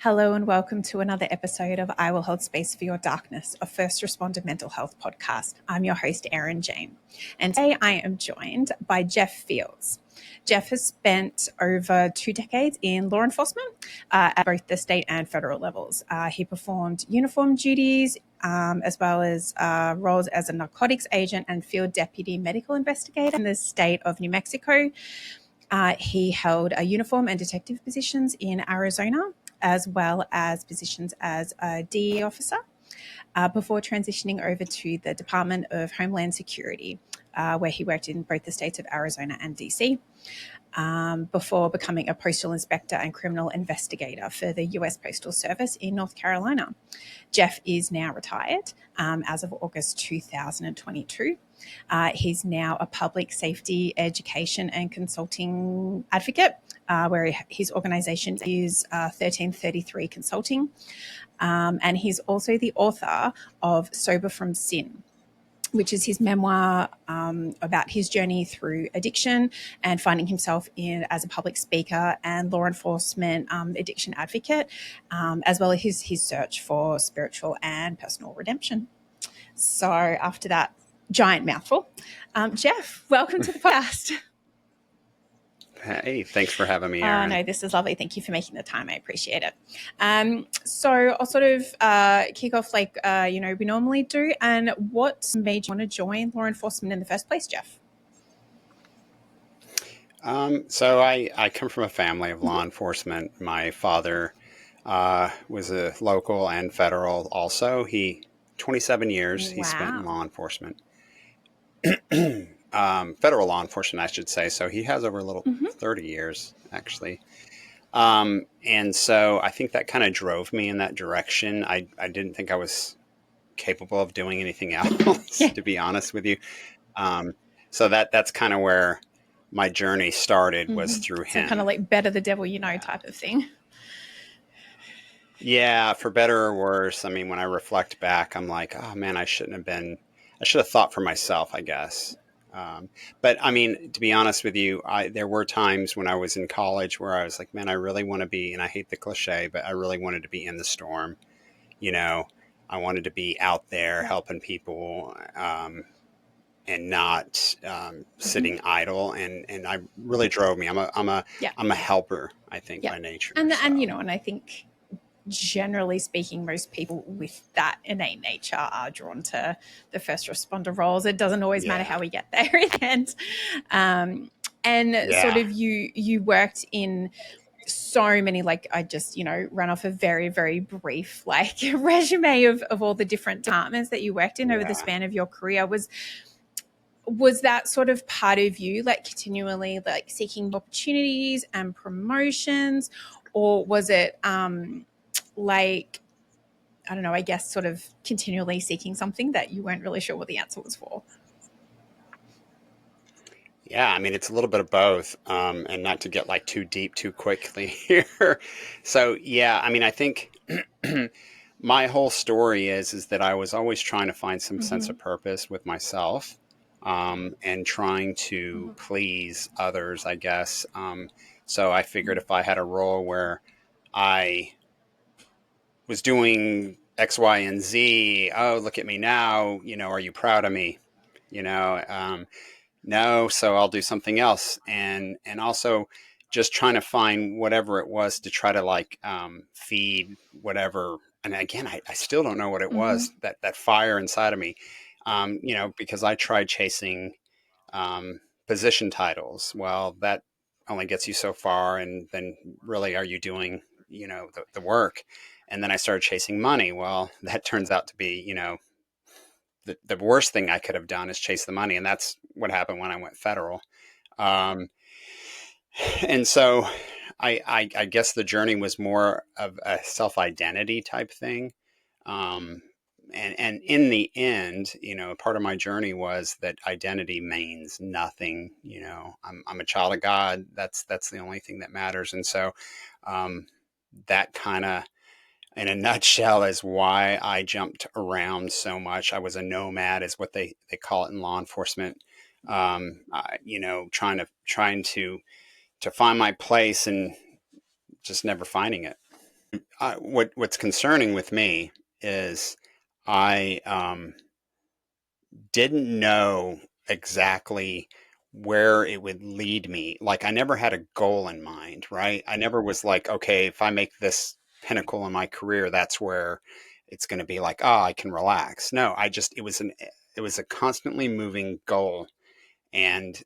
Hello and welcome to another episode of I Will Hold Space for Your Darkness, a first responder mental health podcast. I'm your host, Erin Jane. And today I am joined by Jeff Fields. Jeff has spent over 2 decades in law enforcement at both the state and federal levels. He performed uniform duties as well as roles as a narcotics agent and field deputy medical investigator in the state of New Mexico. He held uniform and detective positions in Arizona, as well as positions as a DE officer, before transitioning over to the Department of Homeland Security, where he worked in both the states of Arizona and DC, before becoming a postal inspector and criminal investigator for the US Postal Service in North Carolina. Jeff is now retired as of August 2022. He's now a public safety education and consulting advocate, where his organization is 1333 Consulting. And he's also the author of Sober from Sin, which is his memoir about his journey through addiction and finding himself as a public speaker and law enforcement addiction advocate, as well as his search for spiritual and personal redemption. So after that giant mouthful, Jeff, welcome to the podcast. Hey, thanks for having me, Erin. No, this is lovely. Thank you for making the time. I appreciate it. So I'll sort of kick off like, we normally do. And what made you want to join law enforcement in the first place, Jeff? So I come from a family of law enforcement. My father was a local and federal also. 27 years he spent in law enforcement. Federal law enforcement, I should say. So he has over 30 years, actually. And so I think that kind of drove me in that direction. I didn't think I was capable of doing anything else, to be honest with you. So that's kind of where my journey started, was through him. So kind of like better the devil you know type of thing. Yeah, for better or worse. I mean, when I reflect back, I'm like, oh man, I should have thought for myself, I guess. But I mean, to be honest with you, there were times when I was in college where I was like, man, I really want to be, and I hate the cliche, but I really wanted to be in the storm. I wanted to be out there helping people, and not sitting idle. And I really drove me. I'm a helper, I think, by nature. And I think, generally speaking, most people with that innate nature are drawn to the first responder roles. It doesn't always matter how we get there in the end. Sort of you worked in so many, like I just, ran off a very, very brief like resume of all the different departments that you worked in over the span of your career. Was that sort of part of you, like continually like seeking opportunities and promotions, or was it like, I don't know, I guess sort of continually seeking something that you weren't really sure what the answer was for? Yeah, I mean, it's a little bit of both, and not to get like too deep too quickly here. So, yeah, I mean, I think my whole story is that I was always trying to find some sense of purpose with myself, and trying to please others, I guess. So I figured if I had a role where I was doing X, Y, and Z, oh, look at me now, are you proud of me? No, so I'll do something else. And also just trying to find whatever it was to try to like feed whatever. And again, I still don't know what it was, that fire inside of me, because I tried chasing position titles. Well, that only gets you so far. And then really, are you doing, the work? And then I started chasing money. Well, that turns out to be, the worst thing I could have done is chase the money. And that's what happened when I went federal. And so I guess the journey was more of a self-identity type thing. And in the end, part of my journey was that identity means nothing. I'm a child of God. That's the only thing that matters. And so that kind of, in a nutshell, is why I jumped around so much. I was a nomad, is what they call it in law enforcement. Trying to find my place and just never finding it. What's concerning with me is I didn't know exactly where it would lead me. Like I never had a goal in mind, right? I never was like, okay, if I make this pinnacle in my career, that's where it's going to be like, oh, I can relax. No, it was a constantly moving goal. And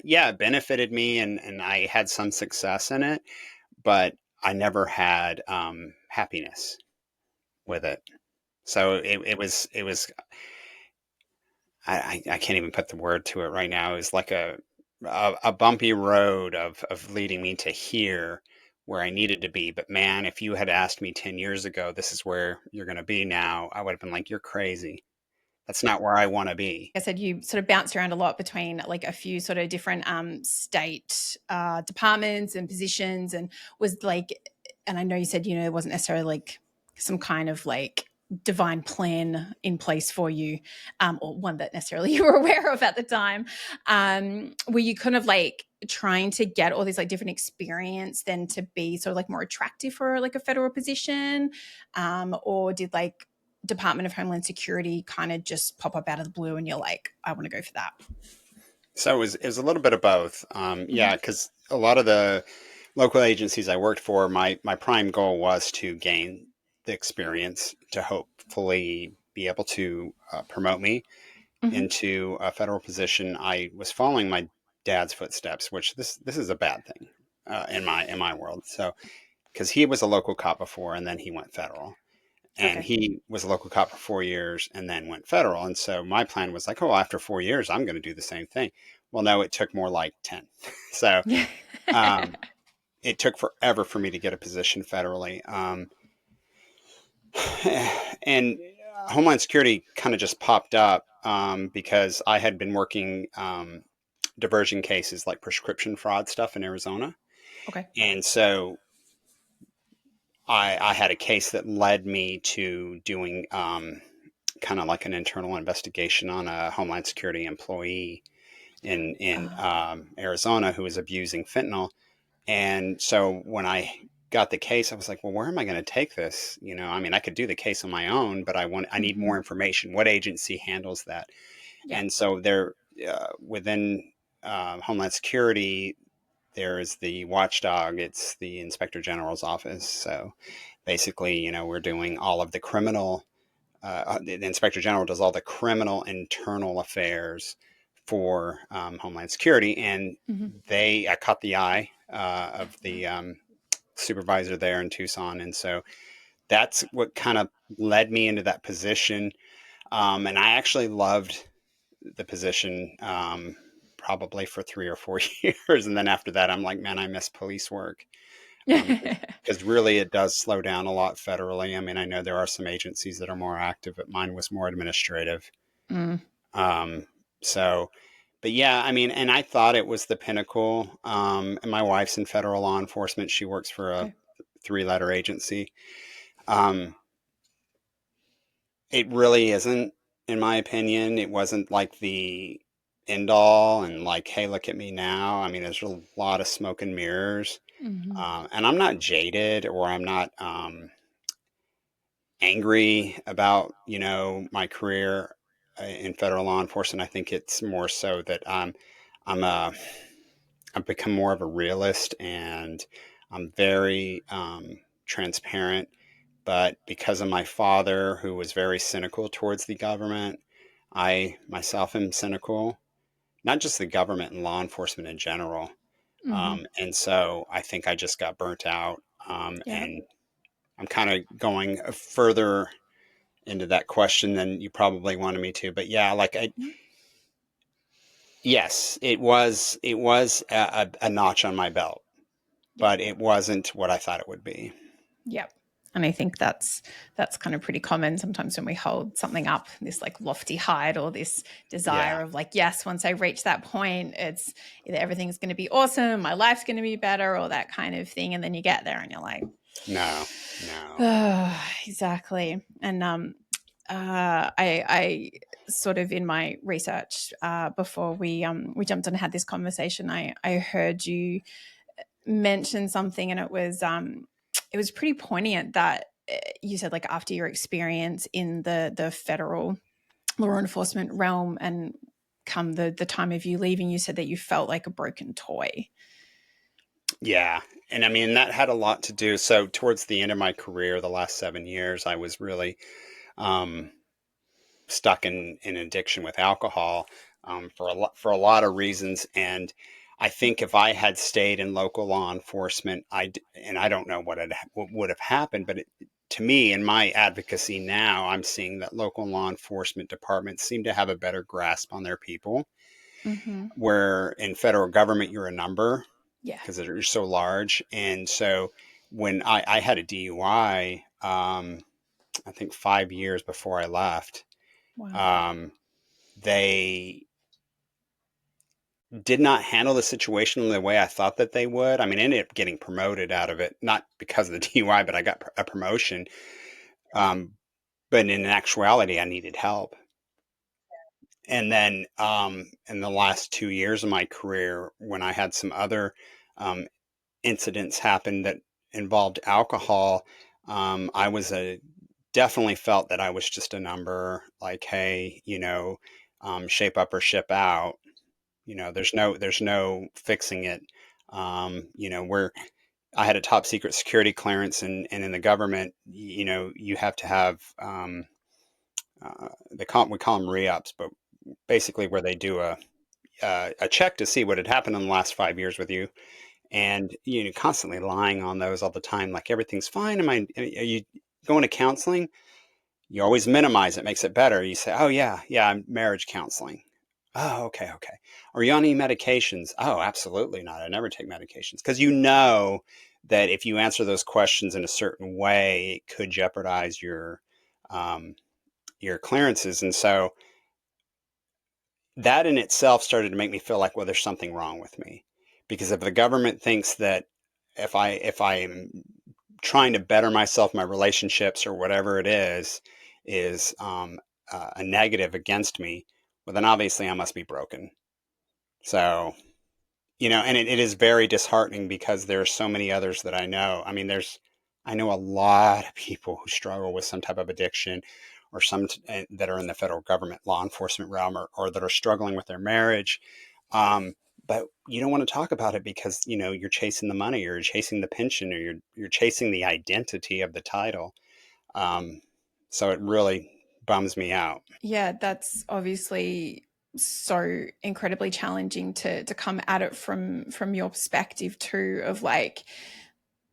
yeah, it benefited me and I had some success in it, but I never had happiness with it. So it was I can't even put the word to it right now. It was like a bumpy road of leading me to here where I needed to be. But man, if you had asked me 10 years ago, this is where you're going to be now, I would have been like, you're crazy. That's not where I want to be. I said you sort of bounced around a lot between like a few sort of different state departments and positions, and was like, and I know you said, it wasn't necessarily like some kind of like divine plan in place for you, or one that necessarily you were aware of at the time. Were you kind of like trying to get all these like different experience then to be sort of like more attractive for like a federal position, or did like Department of Homeland Security kind of just pop up out of the blue and you're like, I want to go for that? So it was a little bit of both. Mm-hmm. Yeah, because a lot of the local agencies I worked for, my prime goal was to gain the experience to hopefully be able to promote me Mm-hmm. into a federal position. I was following my dad's footsteps, which this is a bad thing in my world. So because he was a local cop before and then he went federal, and Okay. he was a local cop for 4 years and then went federal. And so my plan was like, oh, after 4 years, I'm going to do the same thing. Well, no, it took more like 10. So Yeah. um, it took forever for me to get a position federally. And Homeland Security kind of just popped up because I had been working diversion cases like prescription fraud stuff in Arizona. Okay. And so I had a case that led me to doing kind of like an internal investigation on a Homeland Security employee in Arizona who was abusing fentanyl. And so when I got the case, I was like, well, where am I going to take this? I mean, I could do the case on my own, but I need Mm-hmm. more information. What agency handles that? Yeah. And so there, within Homeland Security, there is the watchdog. It's the Inspector General's office. So basically, we're doing all of the criminal. The Inspector General does all the criminal internal affairs for Homeland Security, and Mm-hmm. I caught the eye of the supervisor there in Tucson, and so that's what kind of led me into that position. And I actually loved the position probably for 3 or 4 years, and then after that, I'm like, man, I miss police work. Because really it does slow down a lot federally. I mean, I know there are some agencies that are more active, but mine was more administrative. Mm. Um, so, but yeah, I mean, and I thought it was the pinnacle. And my wife's in federal law enforcement. She works for a Okay. 3-letter agency. Um, it really isn't, in my opinion. It wasn't like the end all and like, hey, look at me now. I mean, there's a lot of smoke and mirrors. Mm-hmm. And I'm not jaded or I'm not angry about my career in federal law enforcement. I think it's more so that I'm a I've become more of a realist and I'm very transparent. But because of my father, who was very cynical towards the government, I myself am cynical, not just the government and law enforcement in general. Mm-hmm. And so I think I just got burnt out. Yeah. And I'm kind of going further into that question than you probably wanted me to. But yeah, yes, it was a notch on my belt, Yeah. but it wasn't what I thought it would be. Yeah. And I think that's kind of pretty common sometimes when we hold something up, this like lofty height or this Yeah. desire of like, yes, once I reach that point, it's either everything's going to be awesome, my life's going to be better, or that kind of thing. And then you get there and you're like, No, no. oh, exactly. And I sort of in my research before we jumped on and had this conversation, I heard you mention something, and it was it was pretty poignant that you said, like, after your experience in the federal law enforcement realm and come the time of you leaving, you said that you felt like a broken toy. Yeah. And I mean, that had a lot to do. So towards the end of my career, the last 7 years, I was really um, stuck in addiction with alcohol for a lot of reasons. And I think if I had stayed in local law enforcement, and I don't know what would have happened, but to me, in my advocacy now, I'm seeing that local law enforcement departments seem to have a better grasp on their people. Mm-hmm. Where in federal government, you're a number Yeah. because they're so large. And so when I had a DUI, I think 5 years before I left, Wow. um, they did not handle the situation the way I thought that they would. I mean, I ended up getting promoted out of it, not because of the DUI, but I got a promotion. Um, but in actuality, I needed help. And then in the last 2 years of my career, when I had some other um, incidents happen that involved alcohol, I was definitely felt that I was just a number. Like, hey, shape up or ship out. There's no fixing it. Where I had a top secret security clearance, and in the government, you have to have we call them re-ups, but basically where they do a check to see what had happened in the last 5 years with you, and constantly lying on those all the time, like everything's fine. Are you going to counseling? You always minimize it, makes it better. You say, oh yeah, I'm marriage counseling. Oh, okay. Are you on any medications? Oh, absolutely not. I never take medications, because that if you answer those questions in a certain way, it could jeopardize um, your clearances. And so that in itself started to make me feel like, well, there's something wrong with me, because if the government thinks that if I'm trying to better myself, my relationships or whatever it is a negative against me, well, then obviously I must be broken. So, and it is very disheartening, because there are so many others that I know. I mean, I know a lot of people who struggle with some type of addiction, or that are in the federal government law enforcement realm, or that are struggling with their marriage. Um, but you don't want to talk about it because, you're chasing the money, or you're chasing the pension, or you're chasing the identity of the title. Um, so it really bums me out. Yeah, that's obviously so incredibly challenging to come at it from your perspective too, of like,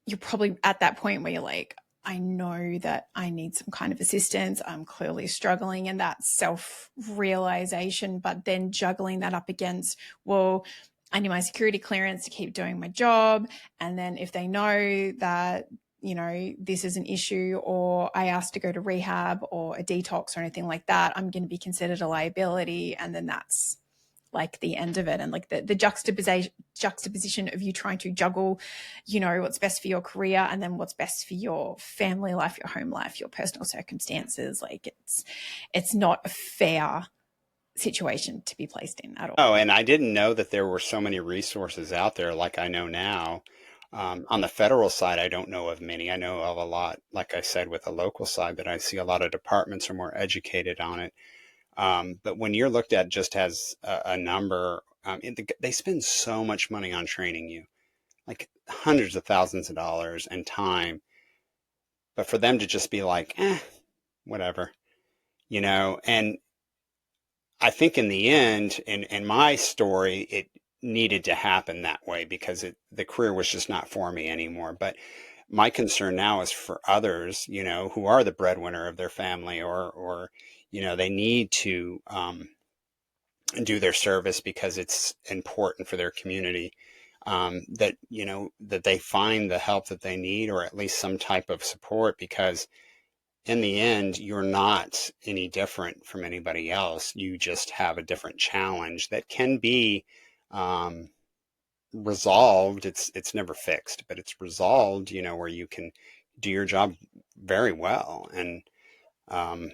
you're probably at that point where you're like, I know that I need some kind of assistance. I'm clearly struggling, and that self realization, but then juggling that up against, well, I need my security clearance to keep doing my job. And then if they know that, this is an issue, or I asked to go to rehab or a detox or anything like that, I'm going to be considered a liability. And then that's like the end of it. And like the juxtaposition of you trying to juggle, what's best for your career and then what's best for your family life, your home life, your personal circumstances. Like it's not a fair situation to be placed in at all. Oh, and I didn't know that there were so many resources out there like I know now. On the federal side, I don't know of many. I know of a lot, like I said, with the local side, that I see a lot of departments are more educated on it. But when you're looked at just as a number, they spend so much money on training you, like hundreds of thousands of dollars and time. But for them to just be like, whatever, and I think in the end, in my story, it needed to happen that way, because the career was just not for me anymore. But my concern now is for others, who are the breadwinner of their family, or they need to do their service because it's important for their community. That they find the help that they need, or at least some type of support, because in the end, you're not any different from anybody else. You just have a different challenge that can be um, resolved. It's never fixed, but it's resolved. Where you can do your job very well. And um,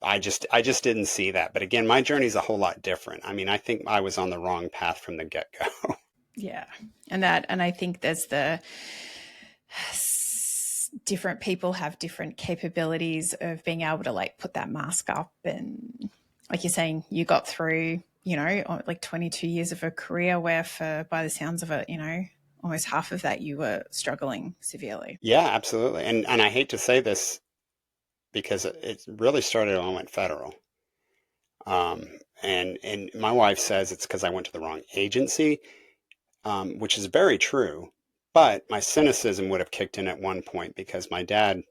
I just didn't see that. But again, my journey is a whole lot different. I mean, I think I was on the wrong path from the get go. Yeah. And I think there's the different people have different capabilities of being able to like put that mask up. And like you're saying, you got through, you know, like 22 years of a career where by the sounds of it, you know, almost half of that you were struggling severely. Yeah, absolutely. And I hate to say this because it really started when I went federal. Um, and my wife says it's because I went to the wrong agency, which is very true. But my cynicism would have kicked in at one point because my dad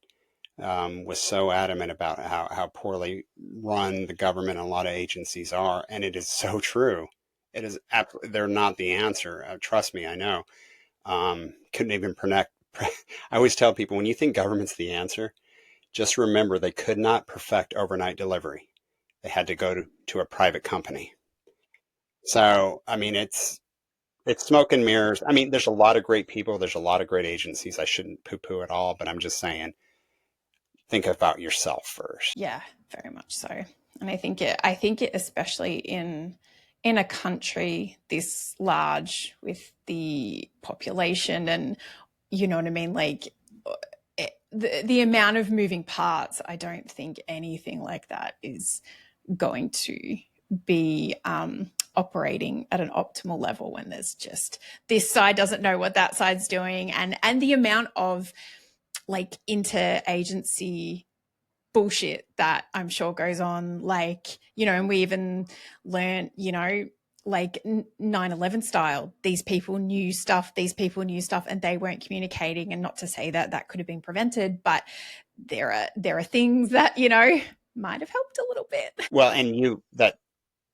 was so adamant about how poorly run the government and a lot of agencies are. And it is so true. It is absolutely, they're not the answer. Trust me, I know. Couldn't even I always tell people when you think government's the answer, just remember they could not perfect overnight delivery. They had to go to a private company. So, I mean, it's smoke and mirrors. I mean, there's a lot of great people. There's a lot of great agencies. I shouldn't poo-poo at all, but I'm just saying, think about yourself first. Yeah, very much so. And I think it especially in a country this large with the population and you know what I mean, like the amount of moving parts, I don't think anything like that is going to be operating at an optimal level when there's just this side doesn't know what that side's doing, and the amount of like interagency bullshit that I'm sure goes on, like, you know, and we even learned, you know, like 9/11 style, these people knew stuff, and they weren't communicating. And not to say that that could have been prevented, but there are things that, you know, might have helped a little bit. Well, and that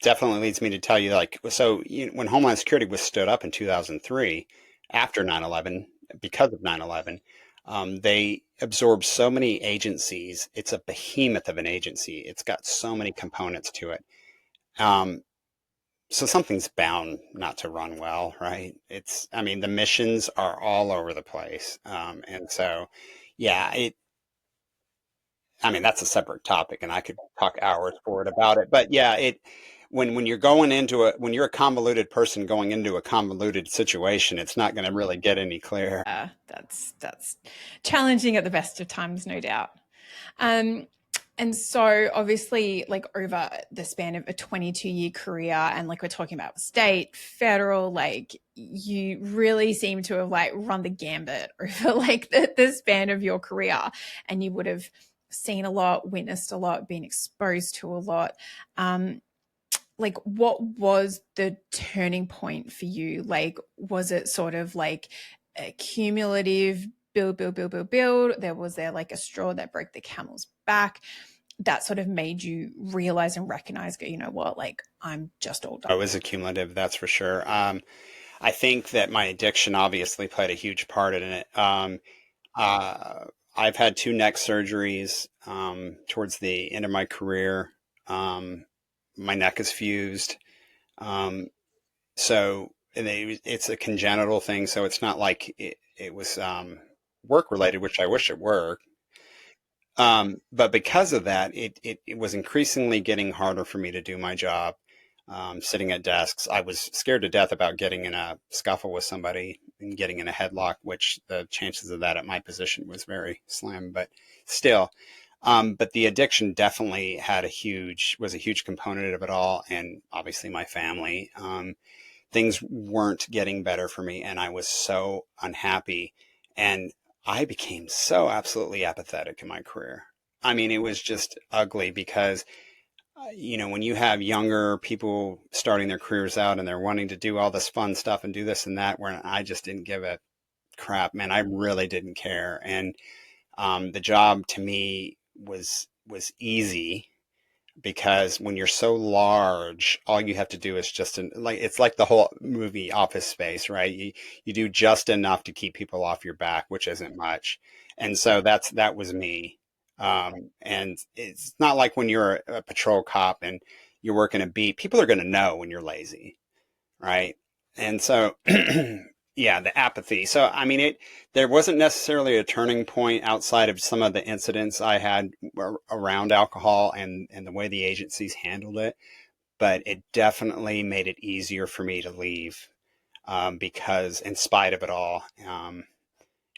definitely leads me to tell you, like, so when Homeland Security was stood up in 2003, after 9/11, because of 9/11, they absorbed so many agencies. It's a behemoth of an agency. It's got so many components to it. Um, so something's bound not to run well, right? I mean, the missions are all over the place. And so, yeah, I mean, that's a separate topic and I could talk hours for it about it. But yeah, when you're when you're a convoluted person going into a convoluted situation, it's not going to really get any clearer. That's challenging at the best of times, no doubt. And so obviously, like over the span of a 22-year career, and like we're talking about state, federal, like you really seem to have like run the gambit over like the span of your career, and you would have seen a lot, witnessed a lot, been exposed to a lot. Like what was the turning point for you? Like, was it sort of like a cumulative build? Was there like a straw that broke the camel's back that sort of made you realize and recognize, you know what, like I'm just all done? It was accumulative, that's for sure. I think that my addiction obviously played a huge part in it. I've had 2 neck surgeries towards the end of my career. My neck is fused. So it's a congenital thing. So it's not like it was work related, which I wish it were. But because of that, it was increasingly getting harder for me to do my job. Sitting at desks, I was scared to death about getting in a scuffle with somebody and getting in a headlock, which the chances of that at my position was very slim, but still. But the addiction definitely was a huge component of it all. And obviously my family, things weren't getting better for me and I was so unhappy. And I became so absolutely apathetic in my career. I mean, it was just ugly because, you know, when you have younger people starting their careers out and they're wanting to do all this fun stuff and do this and that, where I just didn't give a crap, man, I really didn't care. And the job to me was easy because when you're so large, all you have to do is it's like the whole movie Office Space, right? You do just enough to keep people off your back, which isn't much. And so that was me. And it's not like when you're a patrol cop and you're working a beat, people are going to know when you're lazy, right? And so, yeah, the apathy. So, I mean, there wasn't necessarily a turning point outside of some of the incidents I had around alcohol and the way the agencies handled it. But it definitely made it easier for me to leave because in spite of it all.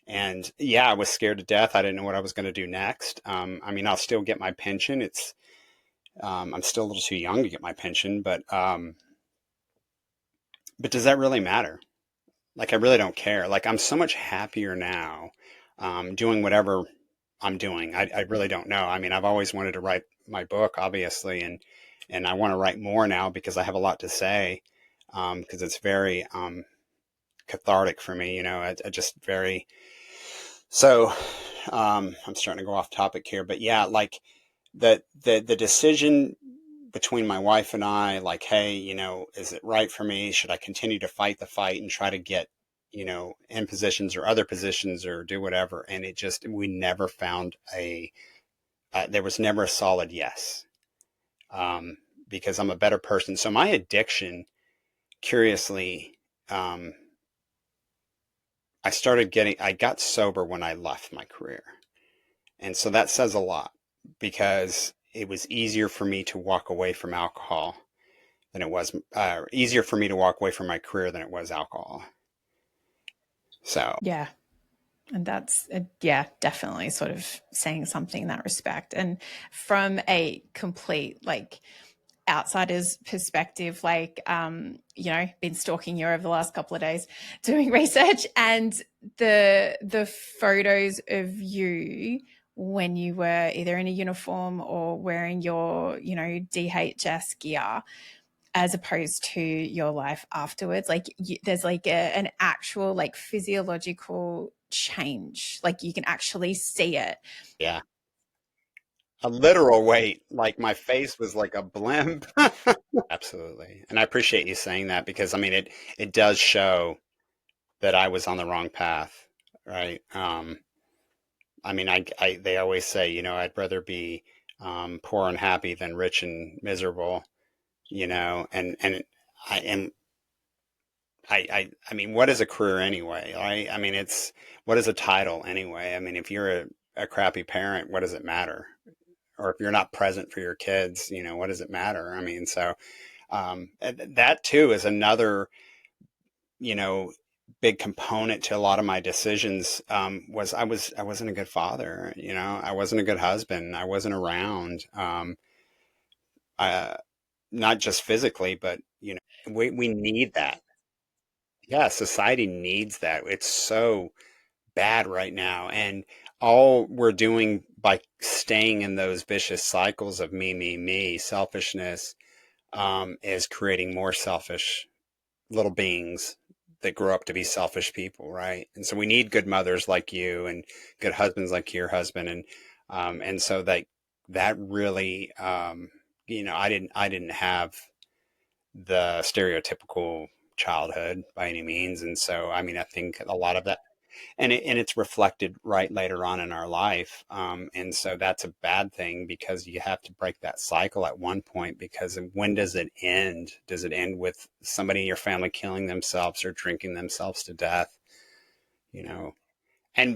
And yeah, I was scared to death. I didn't know what I was going to do next. I mean, I'll still get my pension. I'm still a little too young to get my pension, but does that really matter? Like, I really don't care. Like, I'm so much happier now, doing whatever I'm doing. I really don't know. I mean, I've always wanted to write my book, obviously, and I want to write more now because I have a lot to say, because it's very cathartic for me. I just very so. I'm starting to go off topic here, but yeah, like the decision between my wife and I, like, hey, is it right for me? Should I continue to fight the fight and try to get, in positions or other positions or do whatever? And we never found there was never a solid yes, because I'm a better person. So my addiction, curiously, um, I got sober when I left my career. And so that says a lot because it was easier for me to walk away from alcohol than it was easier for me to walk away from my career than it was alcohol. So Yeah. And that's, yeah, definitely sort of saying something in that respect. And from a complete, like, outsider's perspective, like, been stalking you over the last couple of days doing research, and the photos of you when you were either in a uniform or wearing your, DHS gear, as opposed to your life afterwards, like, there's like an actual, like, physiological change, like you can actually see it. yeah, a literal weight, like my face was like a blimp. Absolutely. And I appreciate you saying that because I mean it does show that I was on the wrong path, right? I mean, they always say, I'd rather be poor and happy than rich and miserable, and I am I mean, what is a career anyway? Right? I mean, what is a title anyway? I mean, if you're a crappy parent, what does it matter? Or if you're not present for your kids, what does it matter? I mean, so that too is another, you know, big component to a lot of my decisions. Was I wasn't a good father, I wasn't a good husband, I wasn't around, uh, not just physically, but we need that. Yeah, society needs that. It's so bad right now. And all we're doing by staying in those vicious cycles of me, selfishness, is creating more selfish little beings that grow up to be selfish people, right? And so we need good mothers like you and good husbands like your husband. And so that really, I didn't have the stereotypical childhood by any means. And so, I mean, I think a lot of that, and it's reflected right later on in our life. And so that's a bad thing because you have to break that cycle at one point, because when does it end? Does it end with somebody in your family killing themselves or drinking themselves to death? You know,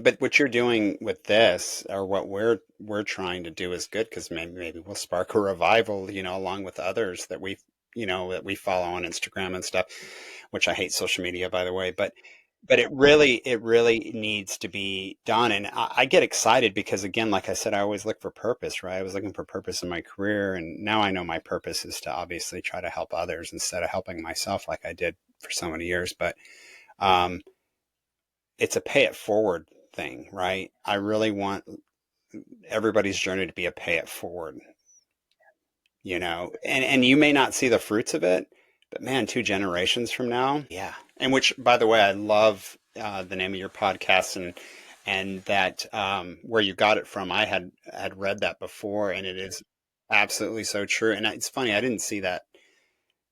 but what you're doing with this, or what we're trying to do, is good because maybe we'll spark a revival, along with others that we follow on Instagram and stuff, which I hate social media, by the way, but it really needs to be done. And I get excited because, again, like I said, I always look for purpose, right? I was looking for purpose in my career, and now I know my purpose is to obviously try to help others instead of helping myself like I did for so many years. But um, it's a pay it forward thing, right? I really want everybody's journey to be a pay it forward, and you may not see the fruits of it, but man, 2 generations from now, yeah. And which, by the way, I love the name of your podcast, and that, where you got it from. I had read that before, and it is absolutely so true. And it's funny, I didn't see that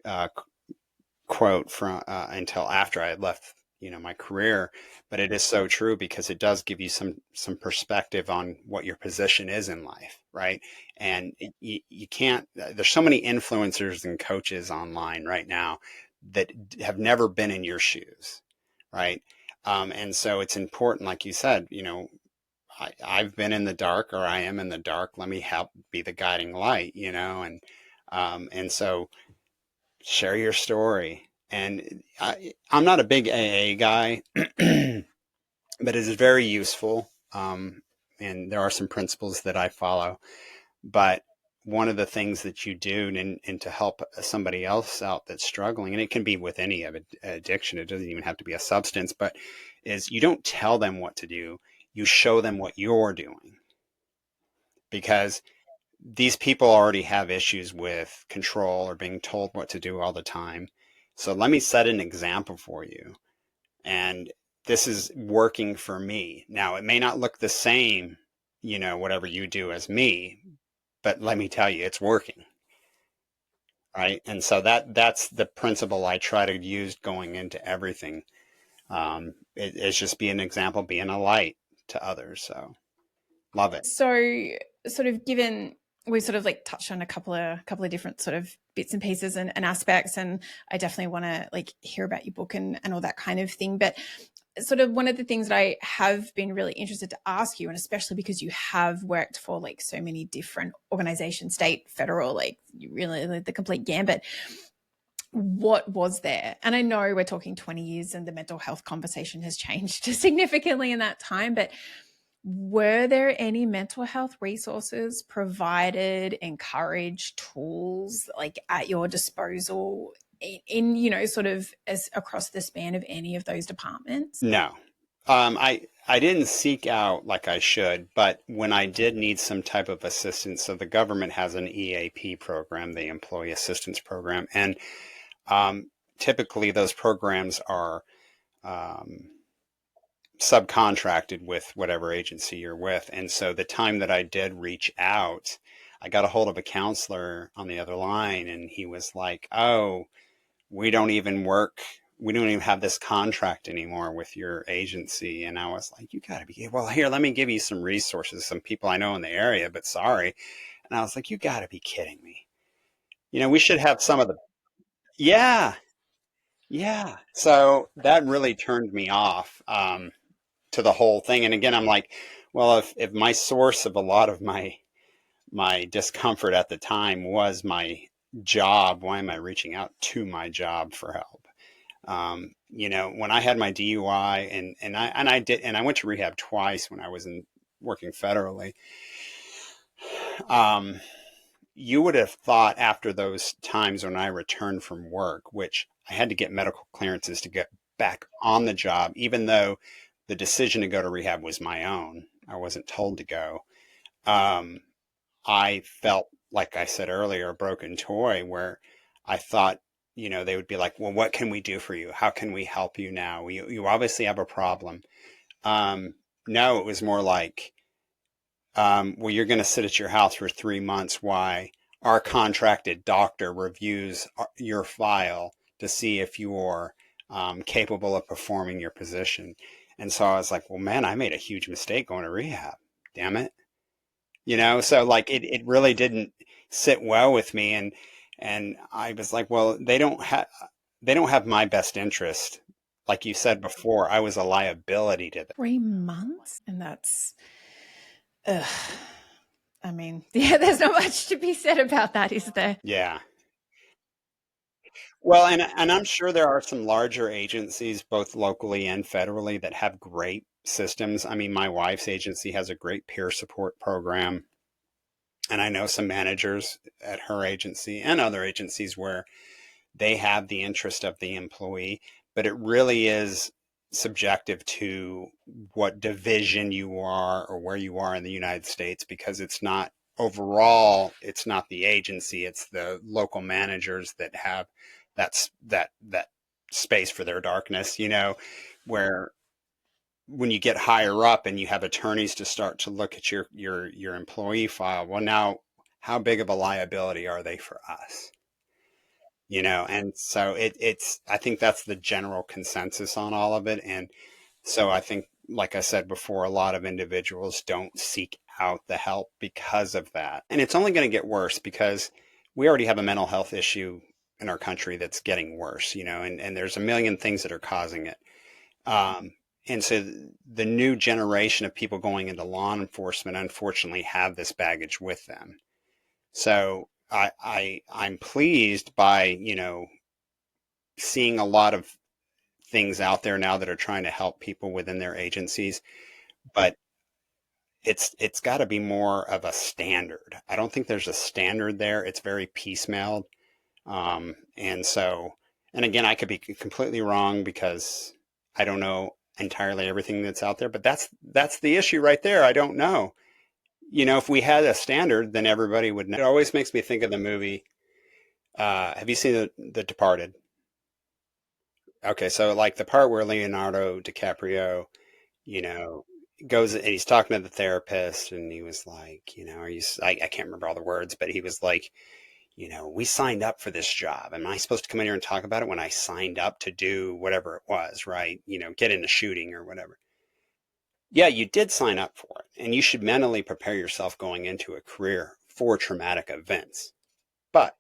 uh, quote from until after I had left, my career, but it is so true because it does give you some perspective on what your position is in life, right? And you can't. There's so many influencers and coaches online right now that have never been in your shoes, right? And so it's important, like you said, I've been in the dark, or I am in the dark. Let me help be the guiding light, and so share your story. And I'm not a big AA guy, but it is very useful. And there are some principles that I follow. But one of the things that you do and to help somebody else out that's struggling, and it can be with any of addiction, it doesn't even have to be a substance, but is you don't tell them what to do, you show them what you're doing. Because these people already have issues with control or being told what to do all the time. So let me set an example for you. And this is working for me. Now, it may not look the same, whatever you do as me, but let me tell you, it's working. Right. And so that's the principle I try to use going into everything. It's just be an example, being a light to others. So love it. So sort of given we sort of like touched on a couple of different sort of bits and pieces and aspects, and I definitely want to like hear about your book and all that kind of thing. But sort of one of the things that I have been really interested to ask you, and especially because you have worked for like so many different organizations, state, federal, like you really like the complete gambit. What was there? And I know we're talking 20 years and the mental health conversation has changed significantly in that time, but were there any mental health resources provided, encouraged, tools like at your disposal in sort of as across the span of any of those departments? No. I didn't seek out like I should, but when I did need some type of assistance, so the government has an EAP program, the Employee Assistance Program, and typically those programs are subcontracted with whatever agency you're with. And so the time that I did reach out, I got a hold of a counselor on the other line, and he was like, "Oh, we don't even have this contract anymore with your agency." And I was like, "You gotta be, well, here, let me give you some resources, some people I know in the area, but sorry." And I was like, "You gotta be kidding me. We should have some of the," yeah, yeah. So that really turned me off, to the whole thing. And again, I'm like, well, if my source of a lot of my discomfort at the time was my job, why am I reaching out to my job for help? When I had my DUI and I went to rehab twice when I was working federally. You would have thought after those times when I returned from work, which I had to get medical clearances to get back on the job, even though the decision to go to rehab was my own. I wasn't told to go. I felt, like I said earlier, a broken toy where I thought, they would be like, well, what can we do for you? How can we help you now? You obviously have a problem. No, it was more like, well, you're going to sit at your house for 3 months while our contracted doctor reviews your file to see if you're capable of performing your position. And so I was like, well, man, I made a huge mistake going to rehab. Damn it. So like it really didn't sit well with me. And I was like, well, they don't have my best interest. Like you said before, I was a liability to them. 3 months, and that's ugh. I mean, yeah, there's not much to be said about that, is there? Yeah. Well, and I'm sure there are some larger agencies, both locally and federally, that have great systems. I mean, my wife's agency has a great peer support program, and I know some managers at her agency and other agencies where they have the interest of the employee, but it really is subjective to what division you are or where you are in the United States, because it's not overall, it's not the agency, it's the local managers that have that space for their darkness, where when you get higher up and you have attorneys to start to look at your employee file, well, now how big of a liability are they for us? And so it's I think that's the general consensus on all of it. And so I think, like I said before, a lot of individuals don't seek out the help because of that. And it's only going to get worse because we already have a mental health issue in our country that's getting worse, and there's a million things that are causing it. And so the new generation of people going into law enforcement, unfortunately, have this baggage with them. So I'm pleased by, seeing a lot of things out there now that are trying to help people within their agencies, but it's got to be more of a standard. I don't think there's a standard there. It's very piecemealed. And so, and again, I could be completely wrong because I don't know entirely everything that's out there, but that's the issue right there. I don't know. If we had a standard, then everybody would know. It always makes me think of the movie. Have you seen the Departed? Okay, so like the part where Leonardo DiCaprio, you know, goes and he's talking to the therapist, and he was like, I can't remember all the words, but he was like, we signed up for this job. Am I supposed to come in here and talk about it when I signed up to do whatever it was, right? Get in a shooting or whatever. Yeah, you did sign up for it, and you should mentally prepare yourself going into a career for traumatic events. But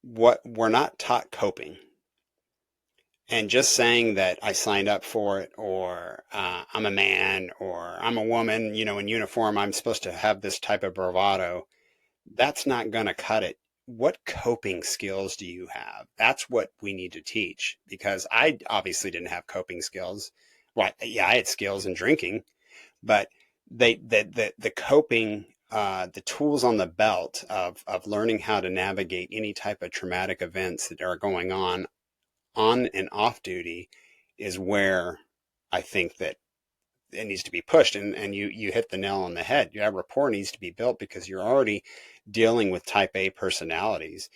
what we're not taught coping. And just saying that I signed up for it, or I'm a man, or I'm a woman, in uniform, I'm supposed to have this type of bravado, that's not going to cut it. What coping skills do you have? That's what we need to teach, because I obviously didn't have coping skills. Well, yeah, I had skills in drinking, but the coping, the tools on the belt of learning how to navigate any type of traumatic events that are going on and off duty, is where I think that it needs to be pushed. And you hit the nail on the head. Your rapport needs to be built, because you're already dealing with type A personalities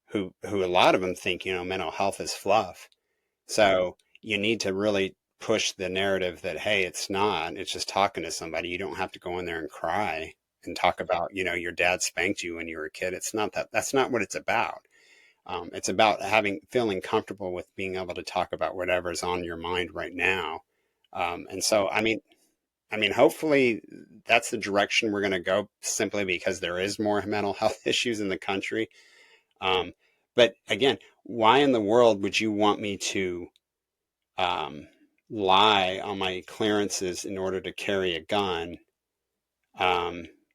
who a lot of them think, mental health is fluff. So you need to really push the narrative that, hey, it's not. It's just talking to somebody. You don't have to go in there and cry and talk about, your dad spanked you when you were a kid. It's not that. That's not what it's about. It's about feeling comfortable with being able to talk about whatever's on your mind right now. And so, hopefully that's the direction we're going to go, simply because there is more mental health issues in the country. But again, why in the world would you want me to lie on my clearances in order to carry a gun?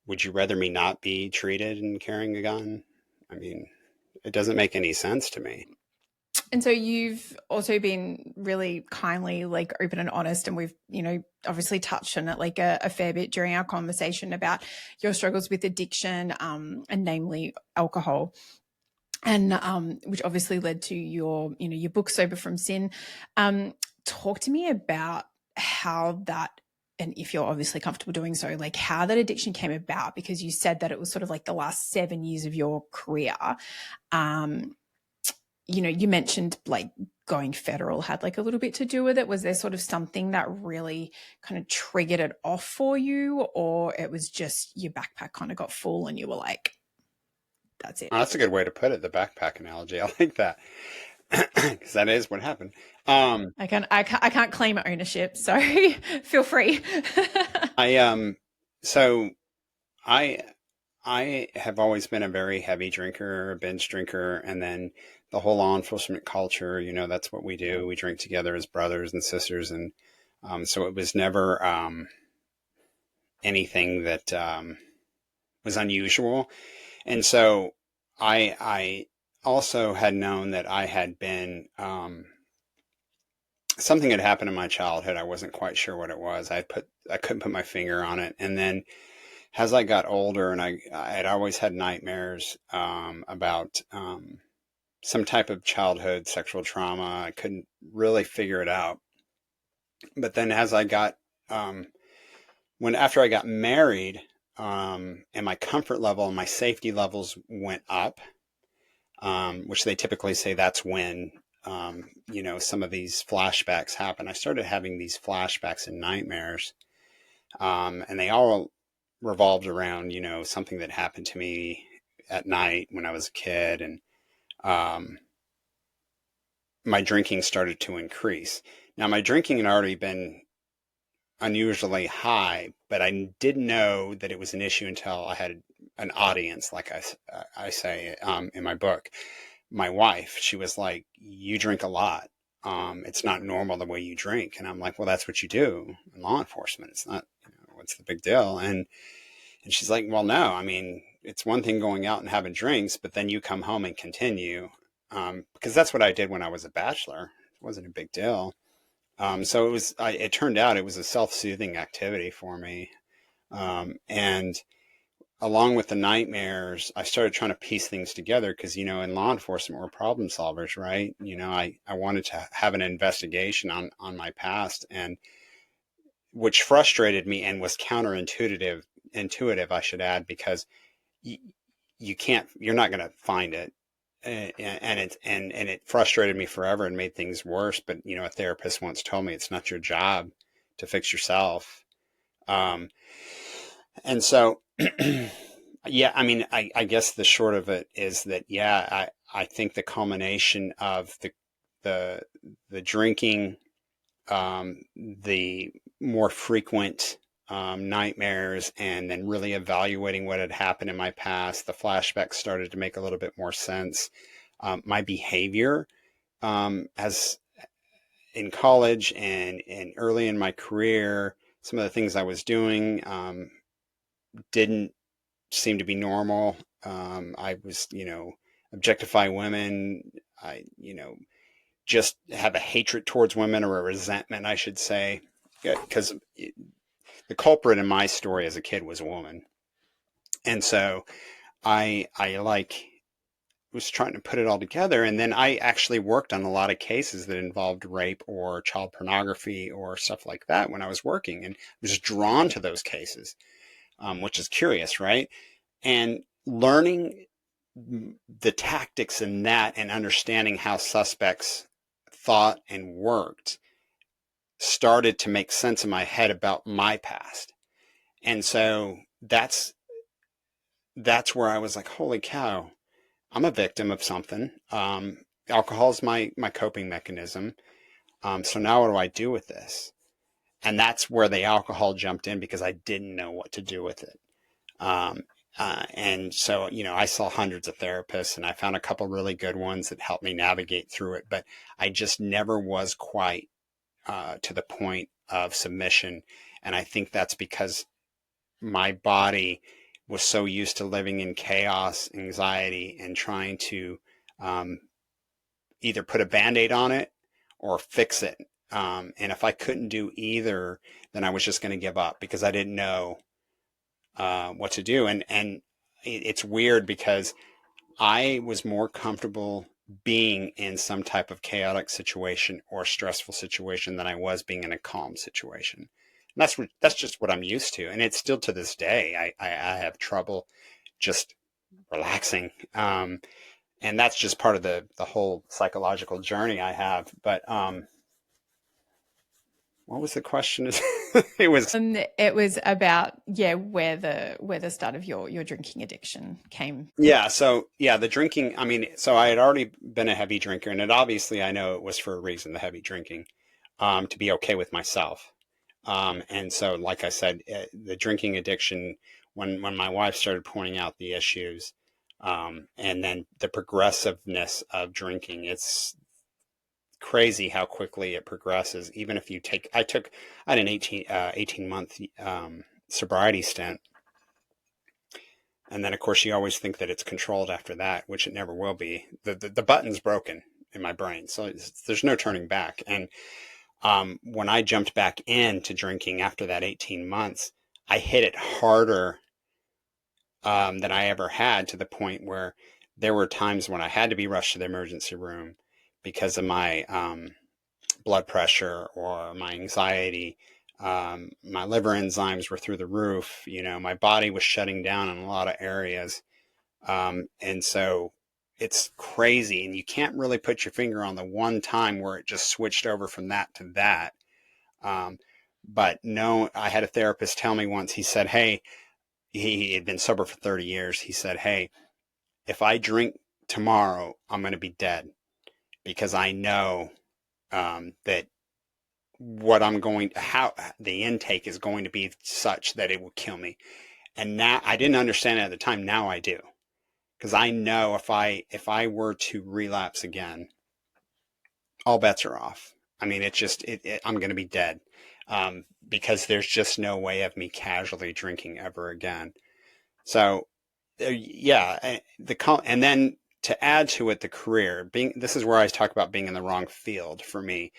Would you rather me not be treated in carrying a gun? It doesn't make any sense to me. And so you've also been really kindly, like, open and honest, and we've, obviously touched on it like a fair bit during our conversation about your struggles with addiction, and namely alcohol, and which obviously led to your, your book Sober from Sin. Talk to me about how that, and if you're obviously comfortable doing so, like how that addiction came about, because you said that it was sort of like the last 7 years of your career. You mentioned like going federal had like a little bit to do with it. Was there sort of something that really kind of triggered it off for you, or it was just your backpack kind of got full and you were like, that's it? Oh, that's a good way to put it. The backpack analogy. I like that, because that is what happened. I can't claim ownership, so feel free. So I have always been a very heavy drinker, a binge drinker, and then the whole law enforcement culture, that's what we do. We drink together as brothers and sisters. And so it was never anything that was unusual. And so I also had known that I had been, something had happened in my childhood. I wasn't quite sure what it was. I couldn't put my finger on it. And then as I got older, and I had always had nightmares about some type of childhood sexual trauma. I couldn't really figure it out. But then as I got, after I got married, and my comfort level and my safety levels went up, which they typically say that's when, some of these flashbacks happen. I started having these flashbacks and nightmares, and they all revolved around, something that happened to me at night when I was a kid. And my drinking started to increase. Now, my drinking had already been unusually high, but I didn't know that it was an issue until I had an audience, like I say in my book. My wife, she was like, "You drink a lot. It's not normal the way you drink." And I'm like, "Well, that's what you do in law enforcement. It's not, what's the big deal?" And she's like, "Well, no, it's one thing going out and having drinks, but then you come home and continue." Because that's what I did when I was a bachelor wasn't a big deal. So it turned out it was a self-soothing activity for me. And along with the nightmares, I started trying to piece things together because, in law enforcement, we're problem solvers, right? I wanted to have an investigation on my past, and which frustrated me and was intuitive, I should add, because you're not going to find it. And it frustrated me forever and made things worse. But, a therapist once told me it's not your job to fix yourself. And so, yeah, I mean, I guess the short of it is that, yeah, I think the culmination of the drinking, the more frequent nightmares, and then really evaluating what had happened in my past, the flashbacks started to make a little bit more sense. My behavior as in college and early in my career, some of the things I was doing didn't seem to be normal. I was, objectify women. I, just have a hatred towards women, or a resentment, I should say, because the culprit in my story as a kid was a woman. And so I was trying to put it all together. And then I actually worked on a lot of cases that involved rape or child pornography or stuff like that when I was working, and was drawn to those cases, which is curious, right? And learning the tactics in that and understanding how suspects thought and worked started to make sense in my head about my past. And so that's where I was like, holy cow, I'm a victim of something. Alcohol is my coping mechanism. So now what do I do with this? And that's where the alcohol jumped in, because I didn't know what to do with it. And so, I saw hundreds of therapists, and I found a couple really good ones that helped me navigate through it. But I just never was quite to the point of submission. And I think that's because my body was so used to living in chaos, anxiety, and trying to either put a Band-Aid on it or fix it. And if I couldn't do either, then I was just going to give up, because I didn't know what to do. And it's weird, because I was more comfortable being in some type of chaotic situation or stressful situation than I was being in a calm situation. And that's just what I'm used to. And it's still to this day, I have trouble just relaxing. And that's just part of the whole psychological journey I have. But what was the question? It was about, where the start of your drinking addiction came. Yeah. So yeah, the drinking, I mean, so I had already been a heavy drinker, and obviously I know it was for a reason, the heavy drinking, to be okay with myself. And so, like I said, the drinking addiction, when my wife started pointing out the issues, and then the progressiveness of drinking, it's crazy how quickly it progresses. Even if you I had an 18-month sobriety stint. And then, of course, you always think that it's controlled after that, which it never will be. The button's broken in my brain, so there's no turning back. And when I jumped back into drinking after that 18 months, I hit it harder than I ever had, to the point where there were times when I had to be rushed to the emergency room because of my blood pressure or my anxiety. My liver enzymes were through the roof. My body was shutting down in a lot of areas. And so it's crazy, and you can't really put your finger on the one time where it just switched over from that to that. But no, I had a therapist tell me once, he said, hey, he had been sober for 30 years. He said, hey, if I drink tomorrow, I'm going to be dead, because I know that how the intake is going to be such that it will kill me. And now, I didn't understand it at the time. Now I do, because I know if I were to relapse again, all bets are off. I mean, I'm going to be dead, because there's just no way of me casually drinking ever again. So, yeah, and then to add to it, the career this is where I talk about being in the wrong field for me,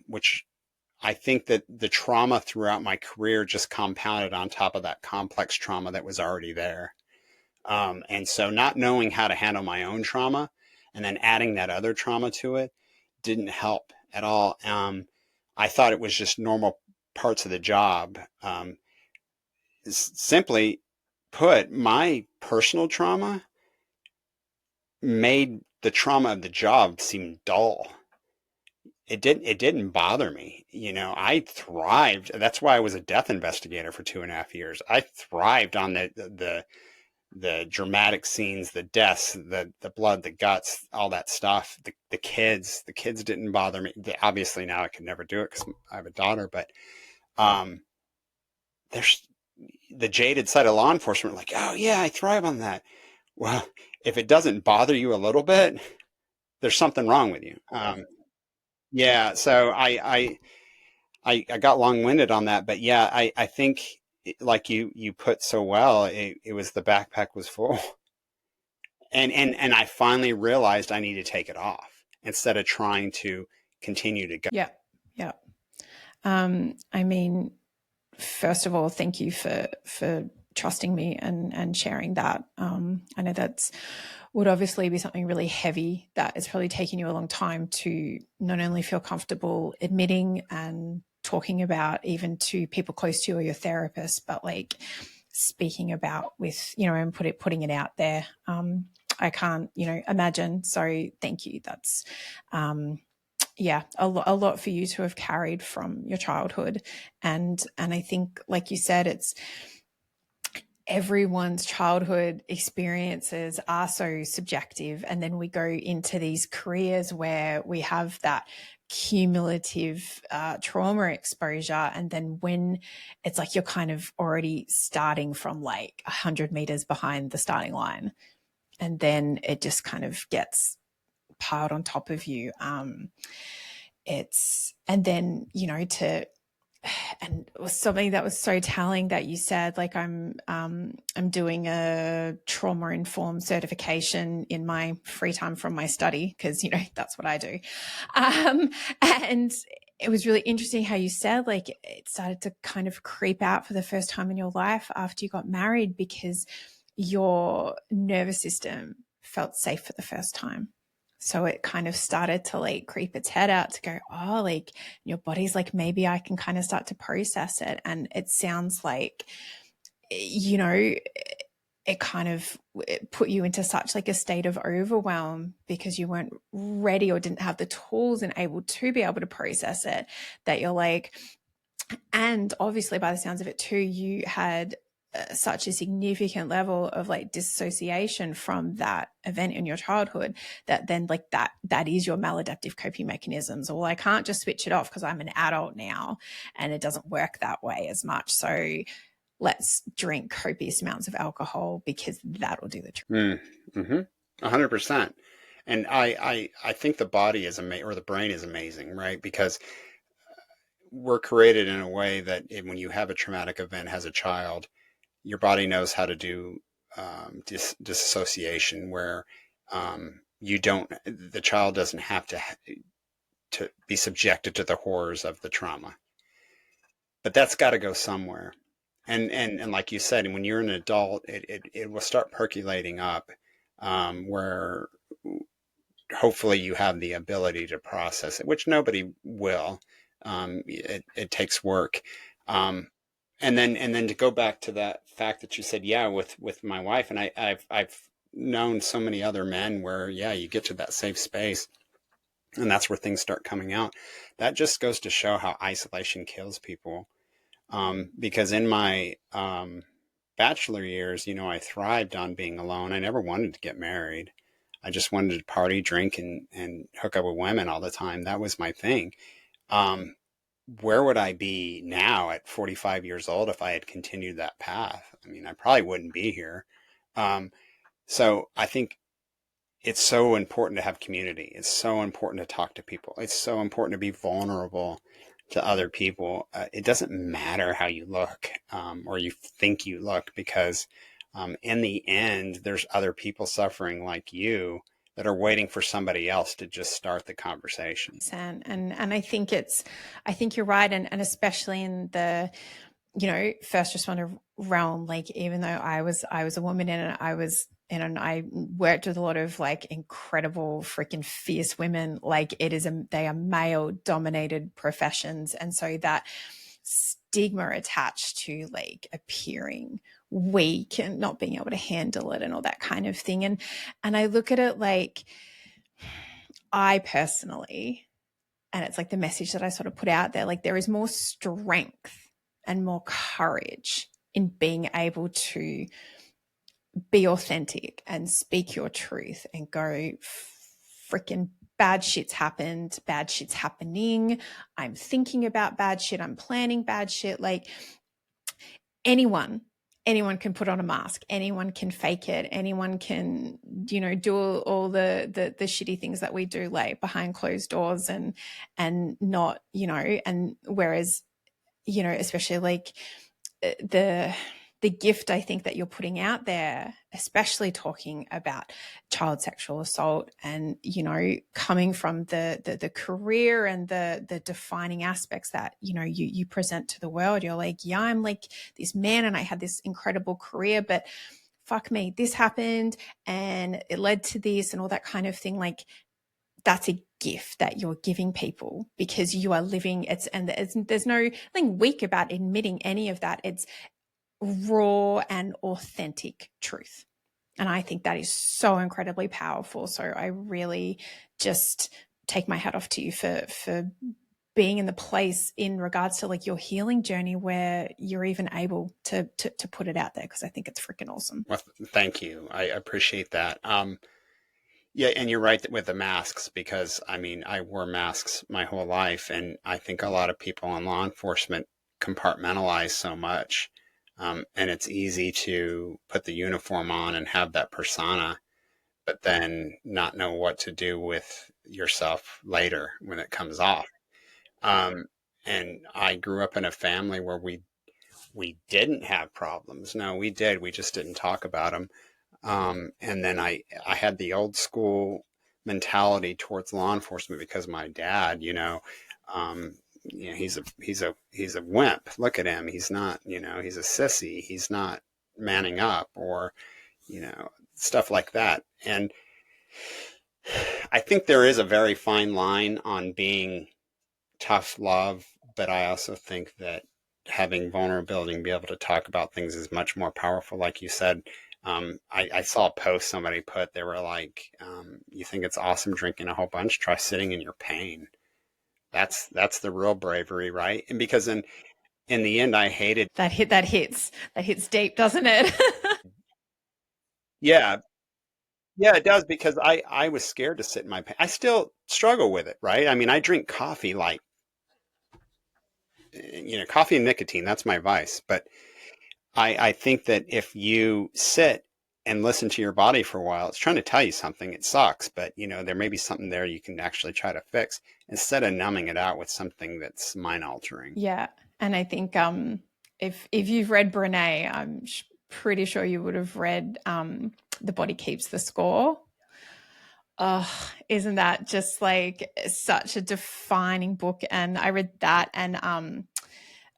which I think that the trauma throughout my career just compounded on top of that complex trauma that was already there. And so not knowing how to handle my own trauma and then adding that other trauma to it didn't help at all. I thought it was just normal parts of the job. Simply put, my personal trauma made the trauma of the job seem dull. It didn't bother me. I thrived. That's why I was a death investigator for 2.5 years. I thrived on the dramatic scenes, the deaths, the blood, the guts, all that stuff. The kids didn't bother me. Obviously now I could never do it because I have a daughter, but there's the jaded side of law enforcement, like, oh yeah, I thrive on that. Well, if it doesn't bother you a little bit, there's something wrong with you. Yeah, so I got long-winded on that, but yeah, I think like you put so well, it was the backpack was full. And I finally realized I need to take it off instead of trying to continue to go. Yeah. Yeah. I mean, first of all, thank you for trusting me and sharing that. I know that's would obviously be something really heavy that it's probably taken you a long time to not only feel comfortable admitting and talking about even to people close to you or your therapist, but like speaking about with, and putting it out there. I can't, imagine. So thank you. That's, a lot for you to have carried from your childhood. And I think, like you said, it's everyone's childhood experiences are so subjective. And then we go into these careers where we have that cumulative trauma exposure. And then when it's like you're kind of already starting from like 100 meters behind the starting line, and then it just kind of gets piled on top of you. And then, and it was something that was so telling that you said, like, I'm doing a trauma-informed certification in my free time from my study, because, that's what I do. And it was really interesting how you said, like, it started to kind of creep out for the first time in your life after you got married because your nervous system felt safe for the first time. So it kind of started to like creep its head out to go, oh, like your body's like, maybe I can kind of start to process it. And it sounds like, it kind of put you into such like a state of overwhelm because you weren't ready or didn't have the tools and able to process it, that you're like, and obviously by the sounds of it too, you had such a significant level of like dissociation from that event in your childhood that then like that is your maladaptive coping mechanisms. Well, I can't just switch it off because I'm an adult now and it doesn't work that way as much. So let's drink copious amounts of alcohol because that'll do the trick. 100%. And I think the body is amazing, or the brain is amazing, right? Because we're created in a way that when you have a traumatic event as a child, your body knows how to do disassociation, where the child doesn't have to be subjected to the horrors of the trauma. But that's got to go somewhere. And like you said, when you're an adult, it will start percolating up, where hopefully you have the ability to process it, which nobody will. It takes work. And then to go back to that fact that you said, yeah, with my wife, and I've known so many other men where, yeah, you get to that safe space and that's where things start coming out. That just goes to show how isolation kills people. Because in my bachelor years, I thrived on being alone. I never wanted to get married. I just wanted to party, drink, and hook up with women all the time. That was my thing. Where would I be now at 45 years old if I had continued that path? I mean, I probably wouldn't be here. So I think it's so important to have community. It's so important to talk to people. It's so important to be vulnerable to other people. It doesn't matter how you look, or you think you look, because in the end, there's other people suffering like you that are waiting for somebody else to just start the conversation. And I think you're right. And especially in the, first responder realm, like, even though I was a woman and I worked with a lot of like incredible freaking fierce women, like they are male dominated professions. And so that stigma attached to like appearing weak and not being able to handle it and all that kind of thing. And I look at it like, I personally, and it's like the message that I sort of put out there, like there is more strength and more courage in being able to be authentic and speak your truth and go, freaking bad shit's happened, bad shit's happening, I'm thinking about bad shit, I'm planning bad shit. Like anyone can put on a mask, anyone can fake it, anyone can, do all the shitty things that we do, like behind closed doors and not, and whereas, especially like the gift I think that you're putting out there, especially talking about child sexual assault and, coming from the career and the defining aspects that, you present to the world. You're like, yeah, I'm like this man and I had this incredible career, but fuck me, this happened and it led to this and all that kind of thing. Like, that's a gift that you're giving people because you are living there's nothing weak about admitting any of that. It's raw and authentic truth. And I think that is so incredibly powerful. So I really just take my hat off to you for being in the place in regards to like your healing journey where you're even able to put it out there, because I think it's freaking awesome. Well, thank you. I appreciate that. Yeah, and you're right with the masks, because I mean, I wore masks my whole life, and I think a lot of people in law enforcement compartmentalize so much. And it's easy to put the uniform on and have that persona, but then not know what to do with yourself later when it comes off. And I grew up in a family where we didn't have problems. No, we did. We just didn't talk about them. And then I had the old school mentality towards law enforcement because my dad, he's a wimp. Look at him. He's not, he's a sissy. He's not manning up, or, stuff like that. And I think there is a very fine line on being tough love, but I also think that having vulnerability and be able to talk about things is much more powerful. Like you said, I saw a post somebody put, they were like, you think it's awesome drinking a whole bunch? Try sitting in your pain. That's the real bravery, right? And because in the end, I hated that hits deep, doesn't it? Yeah, it does, because I was scared to sit in my pain. I still struggle with it, right? I mean, I drink coffee like, coffee and nicotine. That's my vice. But I think that if you sit and listen to your body for a while, it's trying to tell you something. It sucks, but there may be something there you can actually try to fix instead of numbing it out with something that's mind altering. Yeah. And I think if you've read Brené, I'm pretty sure you would have read The Body Keeps the Score. Oh, isn't that just like such a defining book? And I read that and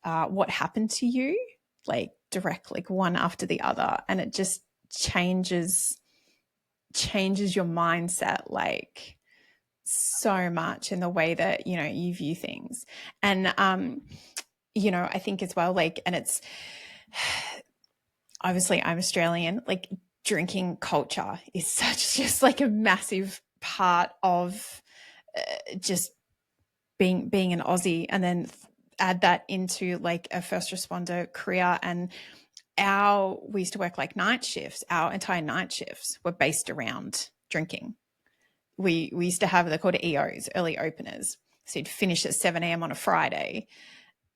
What Happened to You, like direct, like one after the other, and it just changes your mindset like so much in the way that you view things. And I think as well, like, and it's obviously I'm Australian, like drinking culture is such just like a massive part of just being an Aussie, and then add that into like a first responder career. And we used to work like night shifts. Our entire night shifts were based around drinking. We used to have, they're called EOs, early openers. So you'd finish at 7 a.m. on a Friday,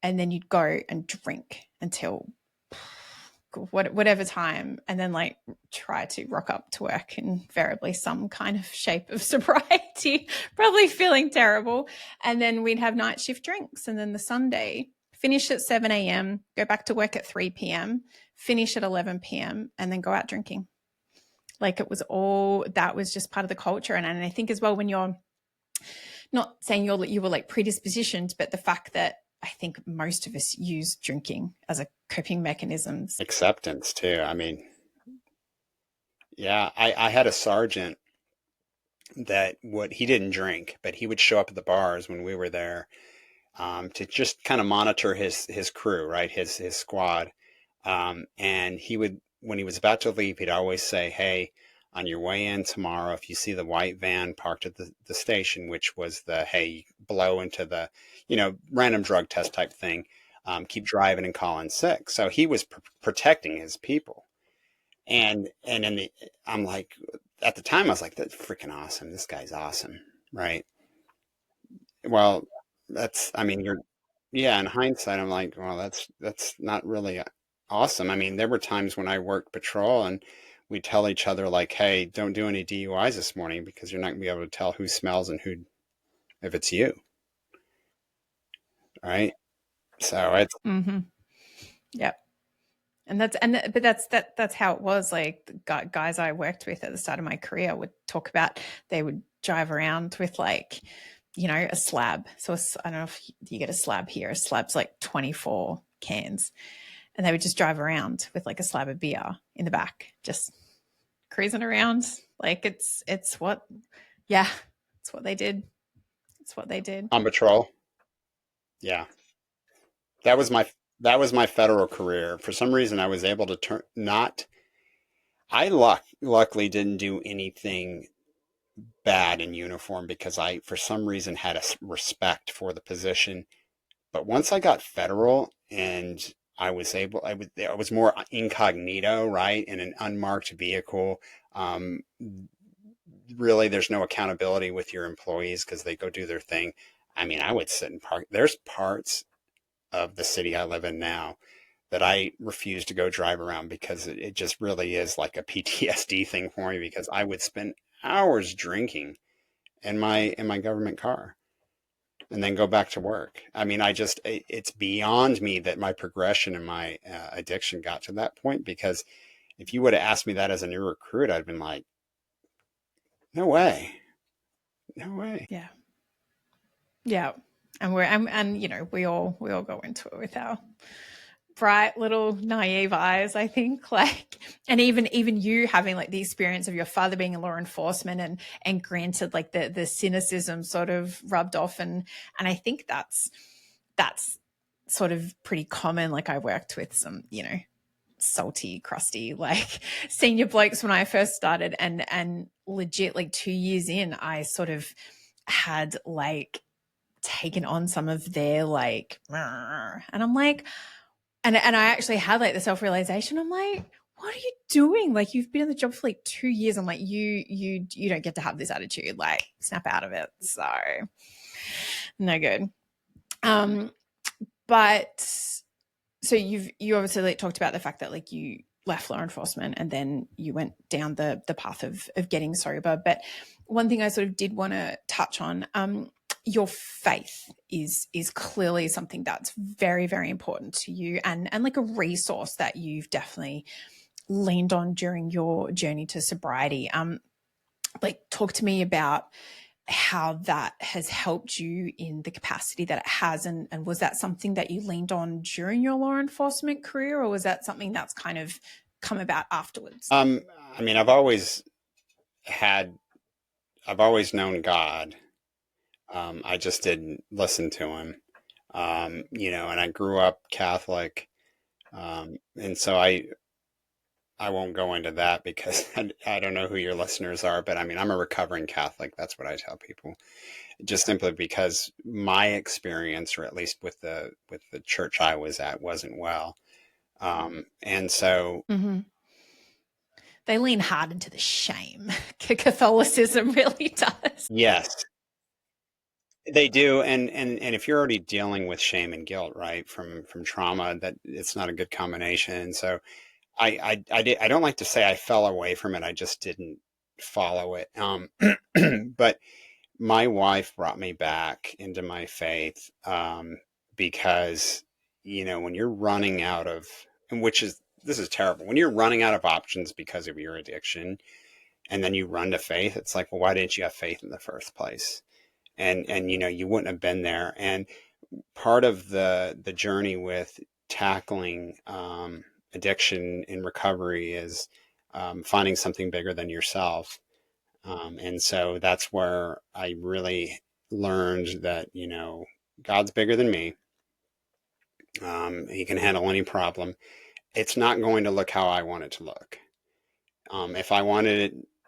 and then you'd go and drink until whatever time, and then like try to rock up to work invariably some kind of shape of sobriety, probably feeling terrible. And then we'd have night shift drinks. And then the Sunday finish at 7 a.m., go back to work at 3 p.m., finish at 11 p.m., and then go out drinking. Like it was all, that was just part of the culture. And I think as well, when you're not saying you were like predispositioned, but the fact that I think most of us use drinking as a coping mechanisms. Acceptance too. I mean, yeah, I had a sergeant that he didn't drink, but he would show up at the bars when we were there, to just kind of monitor his crew, right? His squad. And he would, when he was about to leave, he'd always say, "Hey, on your way in tomorrow, if you see the white van parked at the station," which was the, hey, blow into the, random drug test type thing, keep driving and call in sick. So he was protecting his people. And I'm like, at the time I was like, that's freaking awesome. This guy's awesome. Right. Well, I mean, yeah, in hindsight, I'm like, well, that's not really awesome. I mean, there were times when I worked patrol and we tell each other like, hey, don't do any DUIs this morning because you're not gonna be able to tell who smells and if it's you. Right. So it's, Yep. But that's how it was. Like the guys I worked with at the start of my career would talk about, they would drive around with like, a slab. So I don't know if you get a slab here. A slab's like 24 cans. And they would just drive around with like a slab of beer in the back, just cruising around. Like it's what they did. It's what they did. on patrol. Yeah. That was my federal career. For some reason, I was able to luckily didn't do anything bad in uniform because I, for some reason, had a respect for the position. But once I got federal and I was more incognito, right, in an unmarked vehicle. Really, there's no accountability with your employees because they go do their thing. I mean, I would sit and park. There's parts of the city I live in now that I refuse to go drive around because it just really is like a PTSD thing for me, because I would spend hours drinking in my government car and then go back to work. I mean, it's beyond me that my progression and my addiction got to that point, because if you would have asked me that as a new recruit, I'd been like, no way. No way. Yeah. Yeah. And we all go into it with our bright little naive eyes, I think, like, and even you having like the experience of your father being in law enforcement and granted like the cynicism sort of rubbed off. And I think that's sort of pretty common. Like I worked with some, salty, crusty, like senior blokes when I first started, and legit like 2 years in, I sort of had like taken on some of their like, and I'm like, and I actually had like the self-realization. I'm like, what are you doing? Like you've been in the job for like 2 years. I'm like, you don't get to have this attitude, like snap out of it. So no good. But so you obviously like talked about the fact that like you left law enforcement and then you went down the path of getting sober. But one thing I sort of did want to touch on, your faith is clearly something that's very, very important to you, and like a resource that you've definitely leaned on during your journey to sobriety. Like talk to me about how that has helped you in the capacity that it has, and was that something that you leaned on during your law enforcement career, or was that something that's kind of come about afterwards? I mean, I've always known God. I just didn't listen to him. And I grew up Catholic. And so I won't go into that because I don't know who your listeners are, but I mean, I'm a recovering Catholic. That's what I tell people, just simply because my experience, or at least with the church I was at, wasn't well. And so they lean hard into the shame. Catholicism really does. Yes, they do. And if you're already dealing with shame and guilt, right, from trauma, that it's not a good combination. So I don't like to say I fell away from it. I just didn't follow it. But my wife brought me back into my faith, because when you're running out of, and this is terrible, when you're running out of options because of your addiction, and then you run to faith, it's like, well, why didn't you have faith in the first place? And you wouldn't have been there. And part of the journey with tackling addiction in recovery is finding something bigger than yourself. And so that's where I really learned that, God's bigger than me. He can handle any problem. It's not going to look how I want it to look.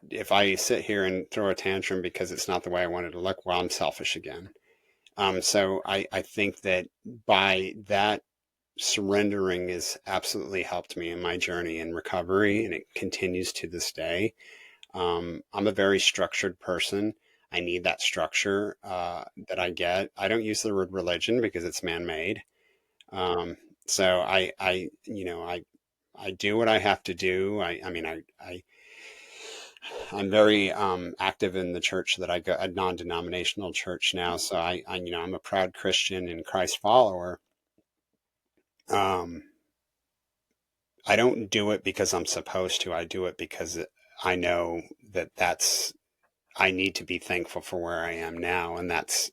If I sit here and throw a tantrum because it's not the way I want it to look, well, I'm selfish again. So I think that by that surrendering has absolutely helped me in my journey in recovery, and it continues to this day. I'm a very structured person. I need that structure that I get. I don't use the word religion because it's man-made. So I do what I have to do. I'm very active in the church that I go, a non-denominational church now. So I'm a proud Christian and Christ follower. I don't do it because I'm supposed to. I do it because I know I need to be thankful for where I am now. And that's,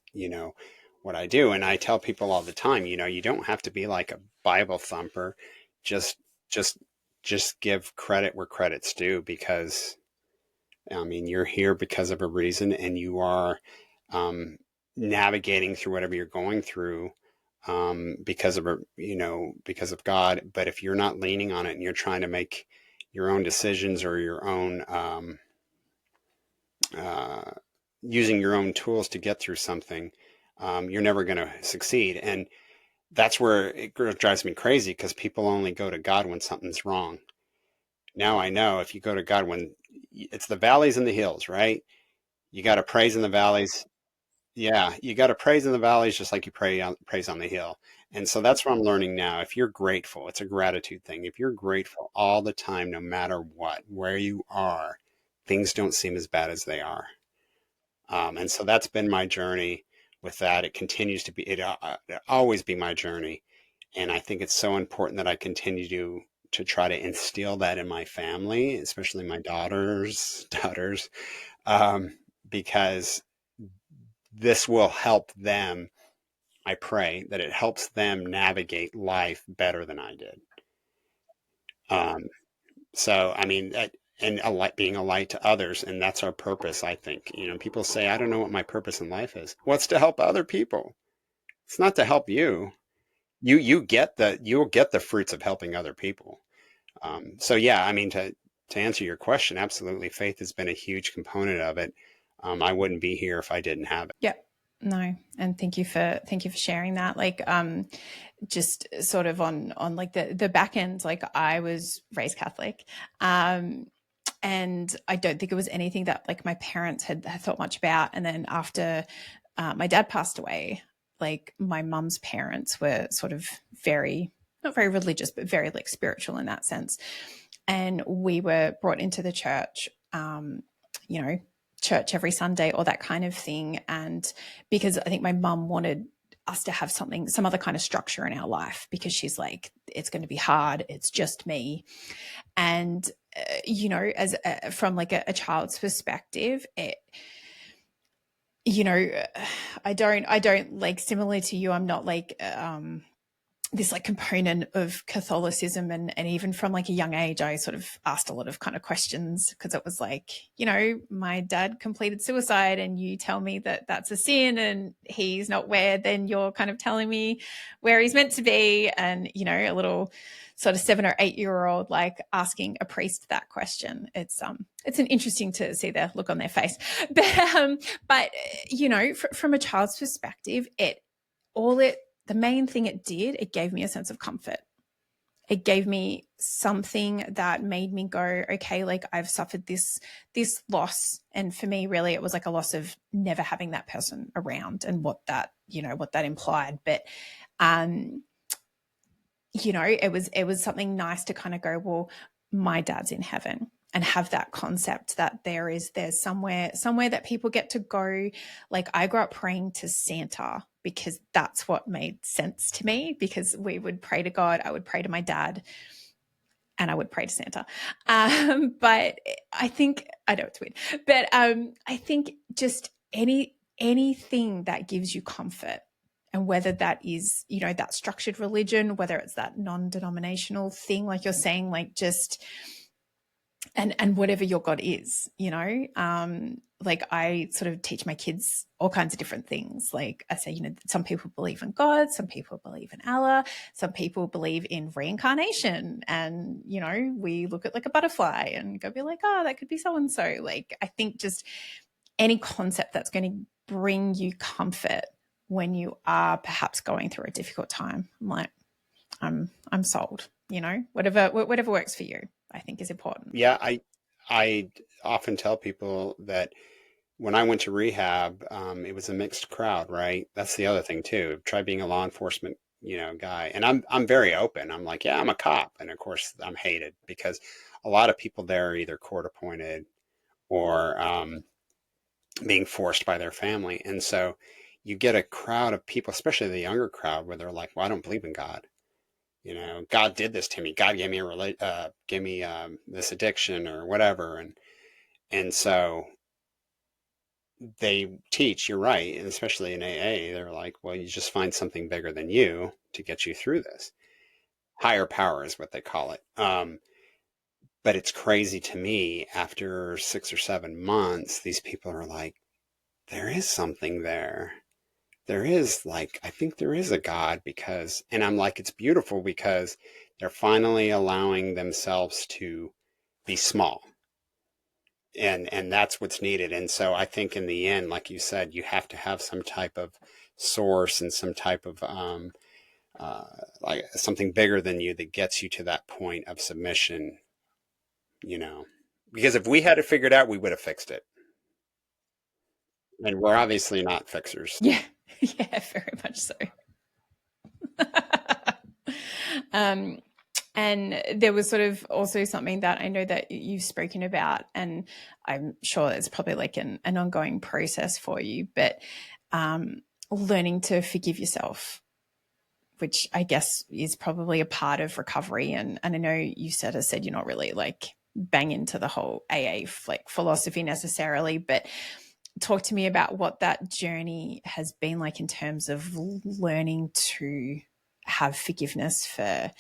what I do. And I tell people all the time, you don't have to be like a Bible thumper. Just, just, just give credit where credit's due, because you're here because of a reason, and you are navigating through whatever you're going through because of God. But if you're not leaning on it and you're trying to make your own decisions or your own using your own tools to get through something, you're never going to succeed. And that's where it drives me crazy, because people only go to God when something's wrong. Now I know if you go to God when it's the valleys and the hills, right? You got to praise in the valleys. Yeah, you got to praise in the valleys just like you praise on the hill. And so that's what I'm learning now. If you're grateful, it's a gratitude thing. If you're grateful all the time, no matter what, where you are, things don't seem as bad as they are. And so that's been my journey with that. It continues to be, it'll always be my journey. And I think it's so important that I continue to try to instill that in my family, especially my daughters, because this will help them. I pray that it helps them navigate life better than I did. Um, so, and being a light to others, and that's our purpose, I think. People say, I don't know what my purpose in life is. Well, it's to help other people. It's not to help you. You'll get the fruits of helping other people. So yeah, to answer your question, absolutely, faith has been a huge component of it. I wouldn't be here if I didn't have it. Yeah. No. And thank you for sharing that. Like, just sort of on like the back end, like I was raised Catholic. And I don't think it was anything that like my parents had thought much about. And then after my dad passed away, like my mum's parents were sort of not very religious, but very like spiritual in that sense. And we were brought into the church, church every Sunday or that kind of thing. And because I think my mum wanted us to have some other kind of structure in our life, because she's like, it's going to be hard. It's just me. And, as from like a child's perspective, I don't like, similar to you, I'm not like, this like component of Catholicism, and even from like a young age, I sort of asked a lot of kind of questions, because it was like, my dad completed suicide and you tell me that that's a sin and he's not where, then you're kind of telling me where he's meant to be. And, a little sort of 7 or 8 year old, like asking a priest that question. It's an interesting to see the look on their face, but from a child's perspective, the main thing it did, it gave me a sense of comfort. It gave me something that made me go, okay, like I've suffered this loss. And for me, really, it was like a loss of never having that person around, and what that implied. But, it was something nice to kind of go, well, my dad's in heaven, and have that concept that there's somewhere that people get to go. Like I grew up praying to Santa, because that's what made sense to me, because we would pray to God, I would pray to my dad, and I would pray to Santa. But I think, I know it's weird, but I think just anything that gives you comfort, and whether that is, that structured religion, whether it's that non-denominational thing, like you're saying, like just, and whatever your God is, like I sort of teach my kids all kinds of different things. Like I say, some people believe in God, some people believe in Allah, some people believe in reincarnation. And, we look at like a butterfly and go be like, oh, that could be so-and-so. Like, I think just any concept that's going to bring you comfort when you are perhaps going through a difficult time, I'm like, I'm sold, whatever works for you, I think is important. Yeah. I often tell people that when I went to rehab, it was a mixed crowd, right? That's the other thing too. Try being a law enforcement, guy. And I'm very open. I'm like, yeah, I'm a cop. And of course I'm hated because a lot of people there are either court appointed or being forced by their family. And so you get a crowd of people, especially the younger crowd, where they're like, well, I don't believe in God. God did this to me. God gave me this addiction or whatever. And so they teach, you're right, and especially in AA, they're like, well, you just find something bigger than you to get you through this. Higher power is what they call it. But it's crazy to me, after 6 or 7 months, these people are like, there is something there. There is, like, I think there is a God, because, and I'm like, it's beautiful because they're finally allowing themselves to be small. And that's what's needed. And so I think in the end, like you said, you have to have some type of source and some type of like something bigger than you that gets you to that point of submission, because if we had it figured out, we would have fixed it. And we're obviously not fixers. Yeah. Yeah, very much so. And there was sort of also something that I know that you've spoken about, and I'm sure it's probably like an ongoing process for you, but learning to forgive yourself, which I guess is probably a part of recovery. And I know you said you're not really like bang into the whole AA like philosophy necessarily, but talk to me about what that journey has been like in terms of learning to have forgiveness for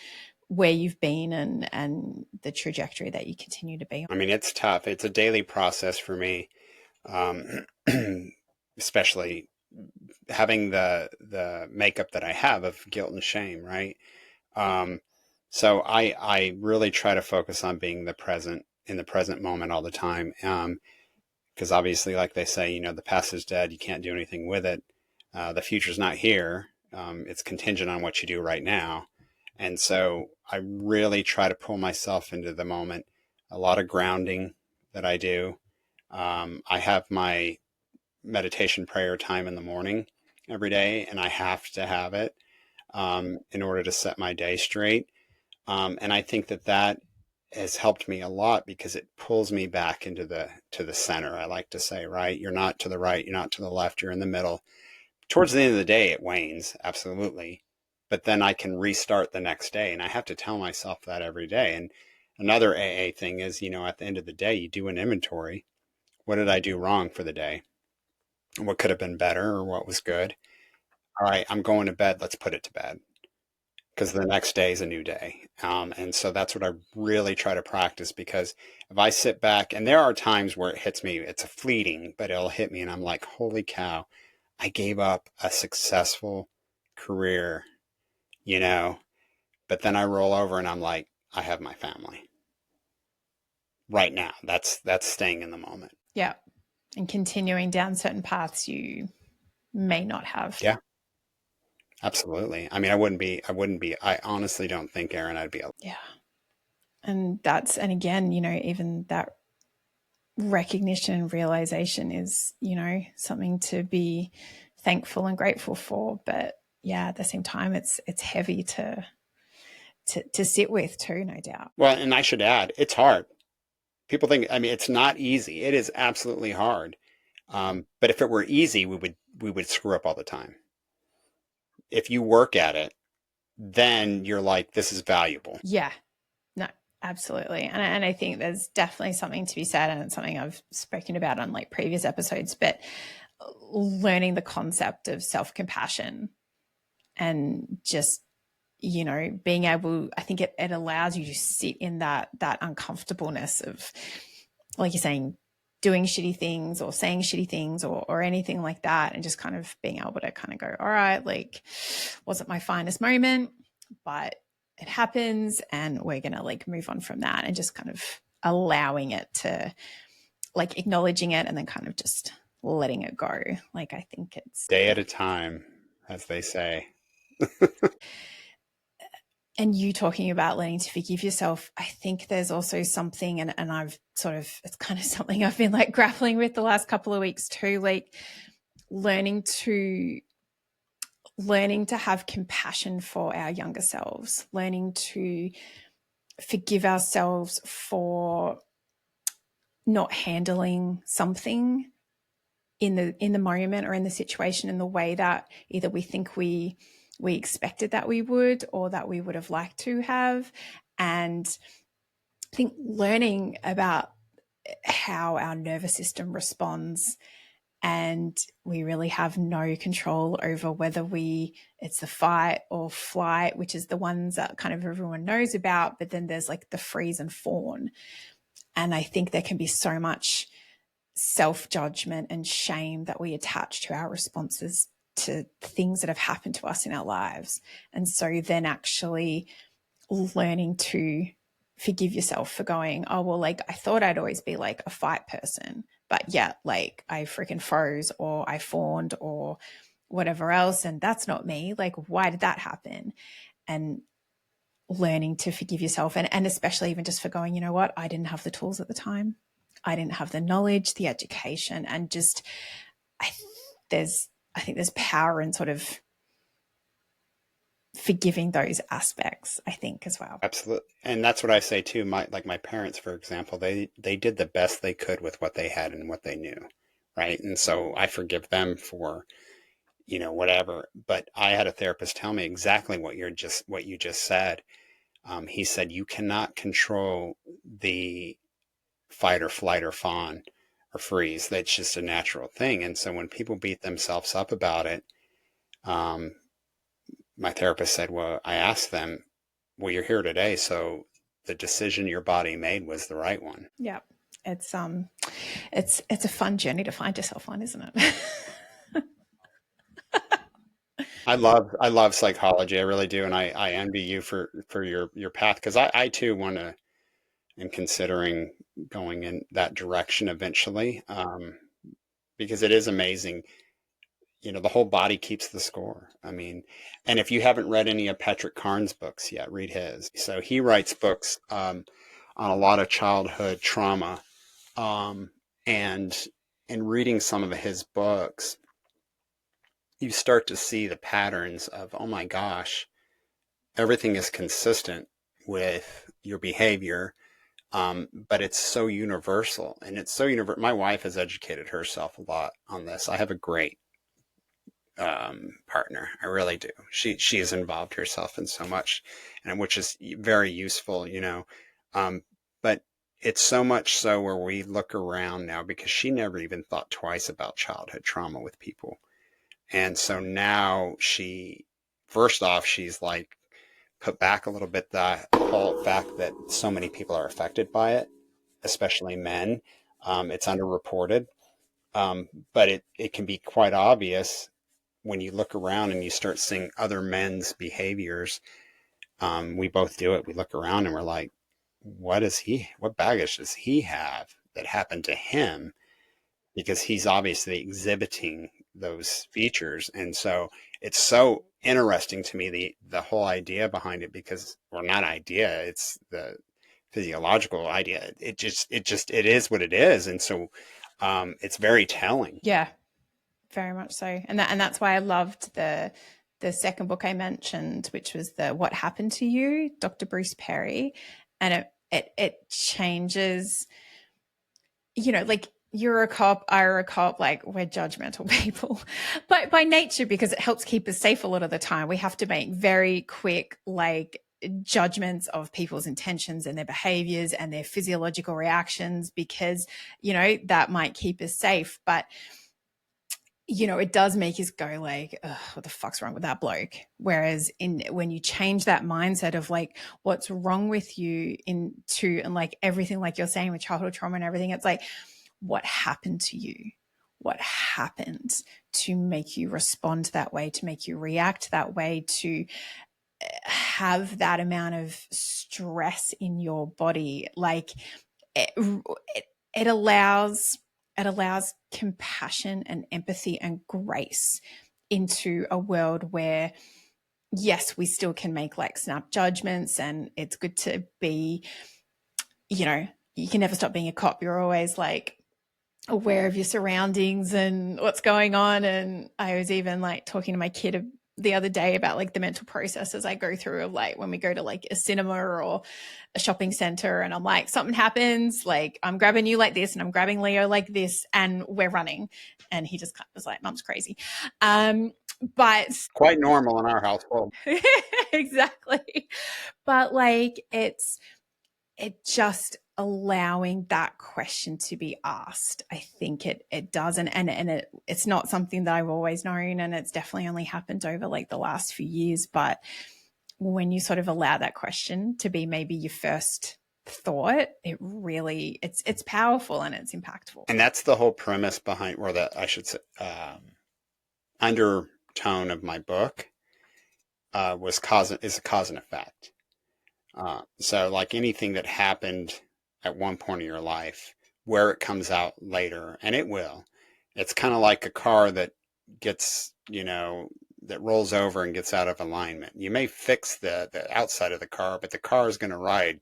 where you've been and the trajectory that you continue to be on. I mean, it's tough. It's a daily process for me, especially having the makeup that I have of guilt and shame, right? So I really try to focus on being in the present moment all the time. Because obviously, like they say, the past is dead. You can't do anything with it. The future's not here. It's contingent on what you do right now. And so I really try to pull myself into the moment. A lot of grounding that I do. I have my meditation prayer time in the morning every day, and I have to have it in order to set my day straight. And I think that has helped me a lot because it pulls me back into the center. I like to say, right? You're not to the right, you're not to the left, you're in the middle. Towards the end of the day, it wanes, absolutely. But then I can restart the next day, and I have to tell myself that every day. And another AA thing is, at the end of the day, you do an inventory. What did I do wrong for the day? What could have been better, or what was good? All right, I'm going to bed. Let's put it to bed, because the next day is a new day. And so that's what I really try to practice, because if I sit back, and there are times where it hits me, it's a fleeting, but it'll hit me and I'm like, holy cow, I gave up a successful career, but then I roll over and I'm like, I have my family right now. That's staying in the moment. Yeah. And continuing down certain paths you may not have. Yeah. Absolutely. I mean, I honestly don't think, Erin, I'd be able. Yeah. And again, even that recognition and realization is, something to be thankful and grateful for. But yeah, at the same time, it's heavy to sit with too, no doubt. Well, and I should add, it's hard. People think, I mean, it's not easy. It is absolutely hard. But if it were easy, we would screw up all the time. if you work at it, then you're like, this is valuable. Yeah. No, absolutely. And I think there's definitely something to be said, and it's something I've spoken about on like previous episodes, but learning the concept of self-compassion and just, you know, being able, I think it allows you to sit in that uncomfortableness of, like you're saying, doing shitty things or saying shitty things or anything like that, and just kind of being able to kind of go, all right, like, wasn't my finest moment, but it happens and we're going to like move on from that, and just kind of allowing it to, like, acknowledging it and then kind of just letting it go. Like, I think it's Day at a time, as they say. And you talking about learning to forgive yourself, I think there's also something, and I've sort of, it's kind of something I've been like grappling with the last couple of weeks too, like learning to have compassion for our younger selves, learning to forgive ourselves for not handling something in the moment or in the situation in the way that either we think we expected that we would, or that we would have liked to have. And I think learning about how our nervous system responds, and we really have no control over whether it's the fight or flight, which is the ones that kind of everyone knows about, but then there's like the freeze and fawn. And I think there can be so much self-judgment and shame that we attach to our responses to things that have happened to us in our lives. And so then actually learning to forgive yourself for going, oh, well, like I thought I'd always be like a fight person, but yeah, like I freaking froze or I fawned or whatever else. And that's not me. Like, why did that happen? And learning to forgive yourself, and especially even just for going, you know what, I didn't have the tools at the time. I didn't have the knowledge, the education, and just I think there's power in sort of forgiving those aspects, I think, as well. Absolutely. And that's what I say too. My parents, for example, they did the best they could with what they had and what they knew. Right. And so I forgive them for, whatever. But I had a therapist tell me exactly what you just said. He said, you cannot control the fight or flight or fawn or freeze. That's just a natural thing. And so when people beat themselves up about it, my therapist said, well, I asked them, well, you're here today, so the decision your body made was the right one. Yeah. It's a fun journey to find yourself on, isn't it? I love psychology. I really do. And I envy you for your path. Because I too want to, am considering going in that direction eventually. Because it is amazing. The whole body keeps the score. I mean, and if you haven't read any of Patrick Carn's books yet, read his. So he writes books on a lot of childhood trauma. And in reading some of his books, you start to see the patterns of, oh my gosh, everything is consistent with your behavior. But it's so universal, and it's so universal. My wife has educated herself a lot on this. I have a great partner. I really do. She has involved herself in so much, and which is very useful, but it's so much so where we look around now, because she never even thought twice about childhood trauma with people. And so now first off, she's like put back a little bit the whole fact that so many people are affected by it, especially men. It's underreported, but it can be quite obvious when you look around and you start seeing other men's behaviors. We both do it. We look around and we're like, what baggage does he have that happened to him? Because he's obviously exhibiting those features. And so it's so interesting to me, the whole idea behind it, because, or not idea, it's the physiological idea. It is what it is. And so it's very telling. Yeah, very much so. And that's why I loved the second book I mentioned, which was the What Happened to You, Dr. Bruce Perry. And it changes, like you're a cop, I'm a cop, like we're judgmental people, but by nature, because it helps keep us safe a lot of the time, we have to make very quick, like, judgments of people's intentions and their behaviors and their physiological reactions, because, you know, that might keep us safe. But, you know, it does make us go like, what the fuck's wrong with that bloke? Whereas when you change that mindset of like, what's wrong with you and like everything, like you're saying with childhood trauma and everything, it's like, what happened to you? What happened to make you respond that way, to make you react that way, to have that amount of stress in your body? Like it allows compassion and empathy and grace into a world where, yes, we still can make like snap judgments, and it's good to be, you know, you can never stop being a cop. You're always like aware of your surroundings and what's going on. And I was even like talking to my kid the other day about like the mental processes I go through of like when we go to like a cinema or a shopping center, and I'm like, something happens, like I'm grabbing you like this and I'm grabbing Leo like this and we're running. And he just kind of was like, Mom's crazy. But Quite normal in our household. exactly. But like it just allowing that question to be asked, I think it does. And it's not something that I've always known, and it's definitely only happened over like the last few years. But when you sort of allow that question to be maybe your first thought, it really, it's powerful and it's impactful. And that's the whole premise behind, or the, I should say, undertone of my book is a cause and effect. So like anything that happened at one point in your life, where it comes out later, and it will, it's kind of like a car that gets, you know, that rolls over and gets out of alignment. You may fix the outside of the car, but the car is going to ride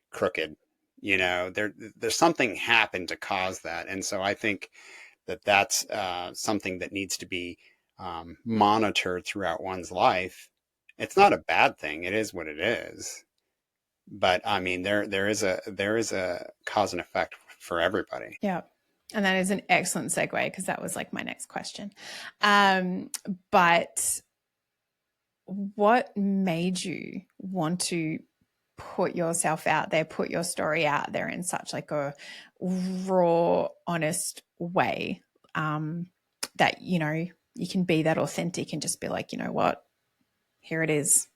crooked. You know, there's something happened to cause that. And so I think that that's something that needs to be monitored throughout one's life. It's not a bad thing. It is what it is. But I mean, there is a cause and effect for everybody. Yeah. And that is an excellent segue, because that was like my next question. But what made you want to put yourself out there, put your story out there in such like a raw, honest way, that, you know, you can be that authentic and just be like, you know what, here it is.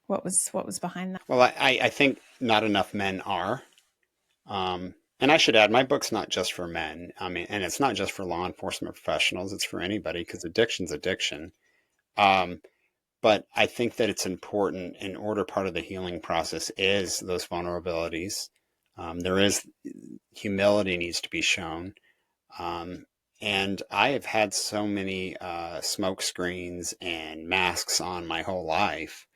What was behind that? Well, I think not enough men are. And I should add, my book's not just for men. I mean, and it's not just for law enforcement professionals. It's for anybody, because addiction's addiction. But I think that it's important, in order, part of the healing process is those vulnerabilities. There is humility needs to be shown. And I have had so many smoke screens and masks on my whole life.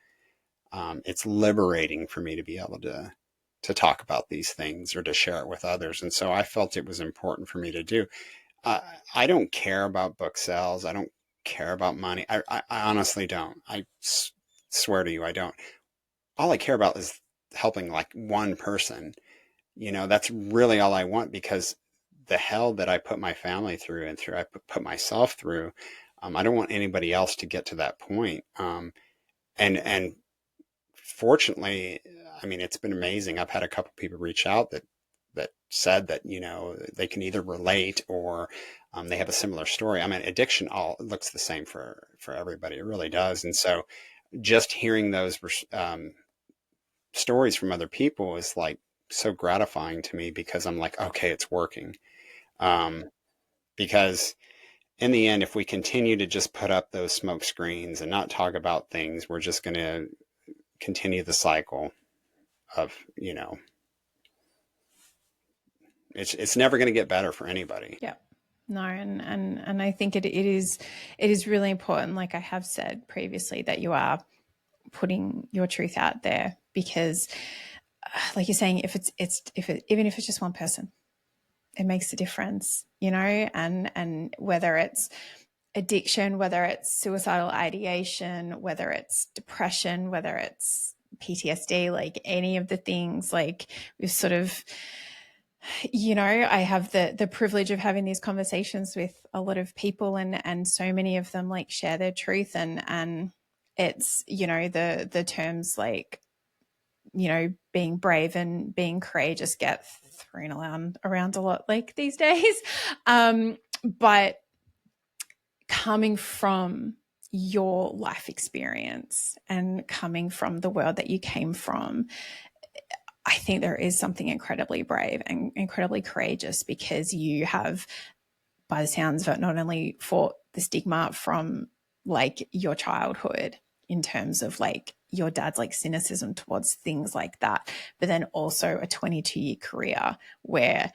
It's liberating for me to be able to talk about these things or to share it with others. And so I felt it was important for me to do. I don't care about book sales. I don't care about money. I honestly don't. I swear to you, I don't. All I care about is helping like one person. You know, that's really all I want, because the hell that I put my family through and I put myself through, I don't want anybody else to get to that point. And fortunately, I mean, it's been amazing. I've had a couple people reach out that said that, you know, they can either relate or they have a similar story. I mean, addiction all looks the same for everybody. It really does. And so just hearing those stories from other people is like so gratifying to me, because I'm like, okay, it's working. Because in the end, if we continue to just put up those smoke screens and not talk about things, we're just going to continue the cycle of, you know, it's never going to get better for anybody. Yeah. No, and I think it is really important, like I have said previously, that you are putting your truth out there, because like you're saying, even if it's just one person, it makes a difference, you know. And whether it's addiction, whether it's suicidal ideation, whether it's depression, whether it's PTSD, like any of the things, like we've sort of I have the privilege of having these conversations with a lot of people, and so many of them like share their truth, and it's, the terms like, being brave and being courageous get thrown around a lot like these days. But coming from your life experience and coming from the world that you came from, I think there is something incredibly brave and incredibly courageous, because you have, by the sounds of it, not only fought the stigma from like your childhood in terms of like your dad's like cynicism towards things like that, but then also a 22-year career where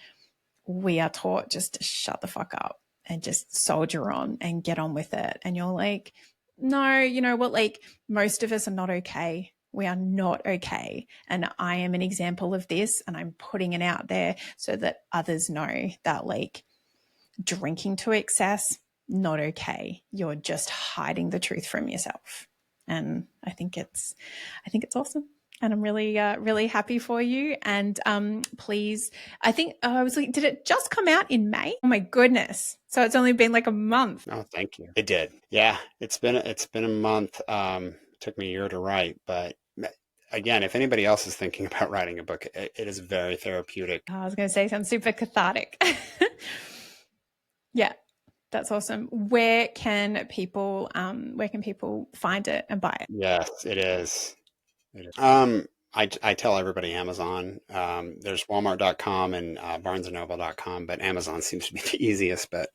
we are taught just to shut the fuck up and just soldier on and get on with it. And you're like, no, you know what? Like, most of us are not okay. We are not okay. And I am an example of this, and I'm putting it out there so that others know that, like, drinking to excess, not okay. You're just hiding the truth from yourself. And I think it's awesome. And I'm really, really happy for you. And please, I think I was like, did it just come out in May? Oh my goodness! So it's only been like a month. Oh, thank you. It did. Yeah, it's been a month. Took me a year to write, but again, if anybody else is thinking about writing a book, it is very therapeutic. I was going to say, sounds super cathartic. Yeah, that's awesome. Where can people find it and buy it? Yes, it is. I tell everybody Amazon. There's Walmart.com and BarnesandNoble.com, but Amazon seems to be the easiest, but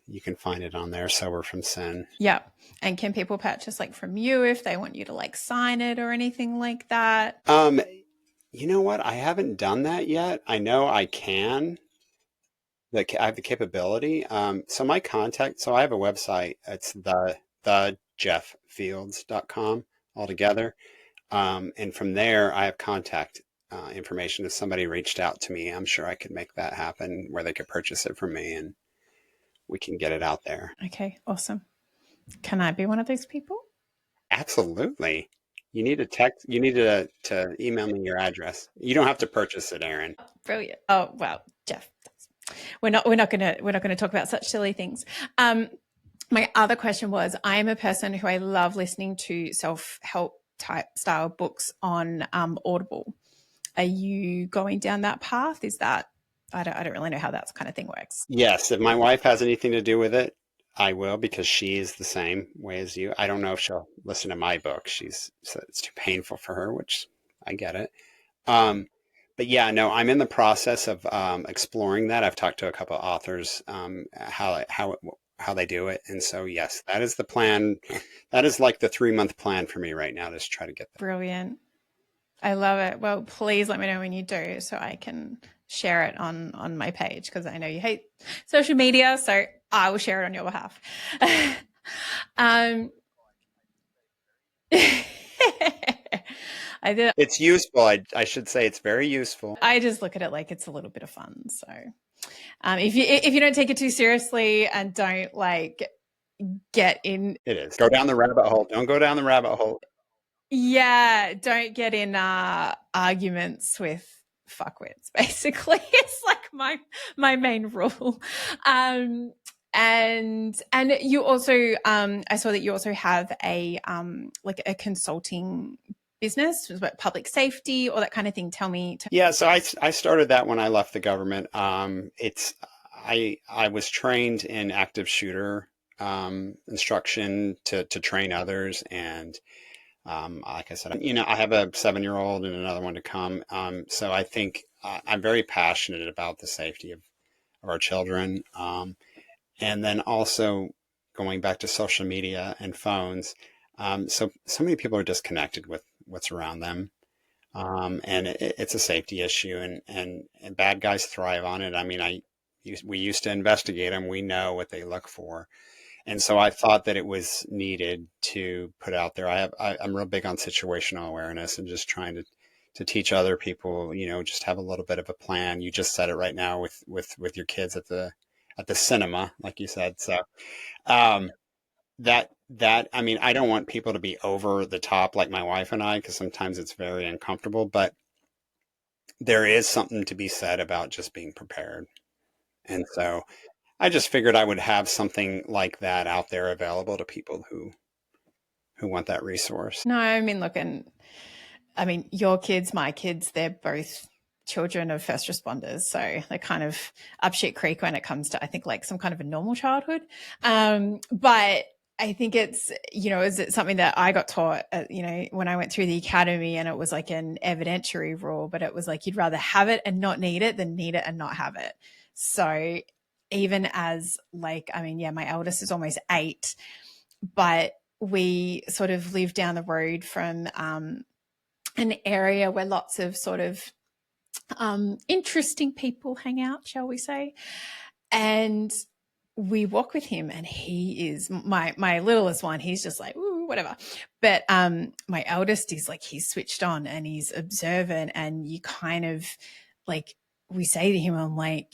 you can find it on there. Sober from Sin. Yeah. And can people purchase like from you if they want you to like sign it or anything like that? You know what? I haven't done that yet. I know I can. I have the capability. So my contact, so I have a website. It's thejefffields.com altogether. And from there, I have contact information. If somebody reached out to me, I'm sure I could make that happen where they could purchase it from me and we can get it out there. Okay, awesome. Can I be one of those people? Absolutely. You need to email me your address. You don't have to purchase it, Erin. Brilliant. Oh, well, Jeff, we're not gonna talk about such silly things. My other question was, I am a person who I love listening to self-help type style books on Audible. Are you going down that path? Is that, I don't really know how that kind of thing works. Yes, if my wife has anything to do with it, I will, because she is the same way as you. I don't know if she'll listen to my book. It's too painful for her, which I get it. But yeah, no, I'm in the process of exploring that. I've talked to a couple of authors how they do it, and so yes, that is the plan. That is like the 3-month plan for me right now, to try to get that. Brilliant. I love it. Well, please let me know when you do so I can share it on my page, because I know you hate social media, so I will share it on your behalf. It's useful. I should say it's very useful. I just look at it like it's a little bit of fun. So if you don't take it too seriously and don't like get in, it is. Go down the rabbit hole. Don't go down the rabbit hole. Yeah, don't get in arguments with fuckwits, basically. It's like my main rule. And you also I saw that you also have a like a consulting business, about public safety, or that kind of thing. Tell me. Yeah, so I started that when I left the government. I was trained in active shooter instruction to train others, and like I said, I have a 7-year-old and another one to come. So I think I'm very passionate about the safety of our children. And then also going back to social media and phones. So many people are disconnected with what's around them. And it's a safety issue, and bad guys thrive on it. I mean, we used to investigate them. We know what they look for. And so I thought that it was needed to put out there. I'm real big on situational awareness and just trying to teach other people, just have a little bit of a plan. You just said it right now with your kids at the cinema, like you said. So, I mean, I don't want people to be over the top like my wife and I, because sometimes it's very uncomfortable, but there is something to be said about just being prepared. And so I just figured I would have something like that out there available to people who want that resource. No, I mean, look, and I mean, your kids, my kids, they're both children of first responders. So they're kind of up shit creek when it comes to, I think, like some kind of a normal childhood. But I think it's, is it something that I got taught, when I went through the academy, and it was like an evidentiary rule, but it was like you'd rather have it and not need it than need it and not have it. So even as like, I mean, yeah, my eldest is almost 8, but we sort of live down the road from an area where lots of sort of interesting people hang out, shall we say. And we walk with him, and he is my littlest one. He's just like, ooh, whatever. But my eldest is like, he's switched on and he's observant, and you kind of like, we say to him, I'm like,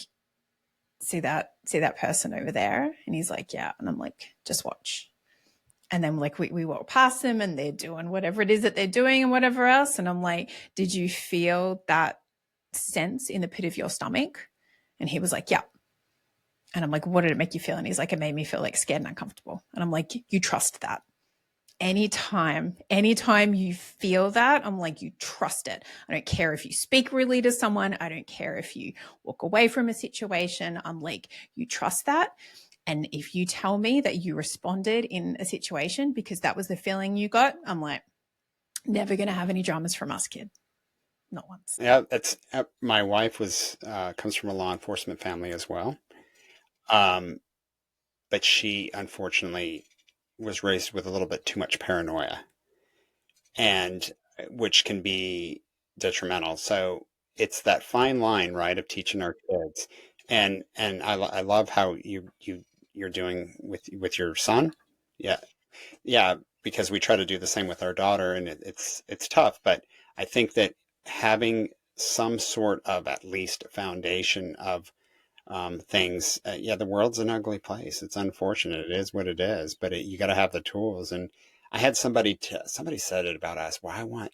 see that person over there? And he's like, yeah. And I'm like, just watch. And then like we walk past them and they're doing whatever it is that they're doing and whatever else. And I'm like, did you feel that sense in the pit of your stomach? And he was like, yeah. And I'm like, what did it make you feel? And he's like, it made me feel like scared and uncomfortable. And I'm like, you trust that. Anytime you feel that, I'm like, you trust it. I don't care if you speak rudely to someone. I don't care if you walk away from a situation. I'm like, you trust that. And if you tell me that you responded in a situation because that was the feeling you got, I'm like, never going to have any dramas from us, kid. Not once. Yeah, that's my wife comes from a law enforcement family as well. But she unfortunately was raised with a little bit too much paranoia, and which can be detrimental. So it's that fine line, right, of teaching our kids. And I love how you're doing with your son. Yeah. Yeah, because we try to do the same with our daughter, and it's tough, but I think that having some sort of at least foundation of things. Yeah, the world's an ugly place. It's unfortunate. It is what it is, but you got to have the tools. And I had somebody said it about us. Well,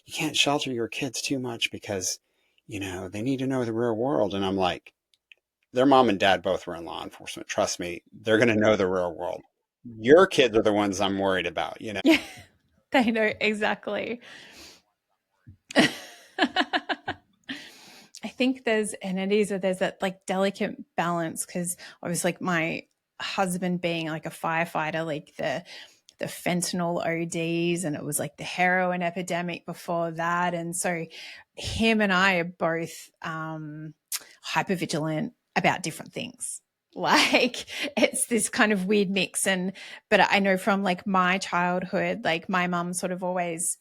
you can't shelter your kids too much because, they need to know the real world. And I'm like, their mom and dad both were in law enforcement. Trust me, they're going to know the real world. Your kids are the ones I'm worried about. Yeah, they know exactly. I think there's that like delicate balance, because obviously like my husband being like a firefighter, like the fentanyl ODs, and it was like the heroin epidemic before that. And so him and I are both hypervigilant about different things. Like it's this kind of weird mix. But I know from like my childhood, like my mum sort of always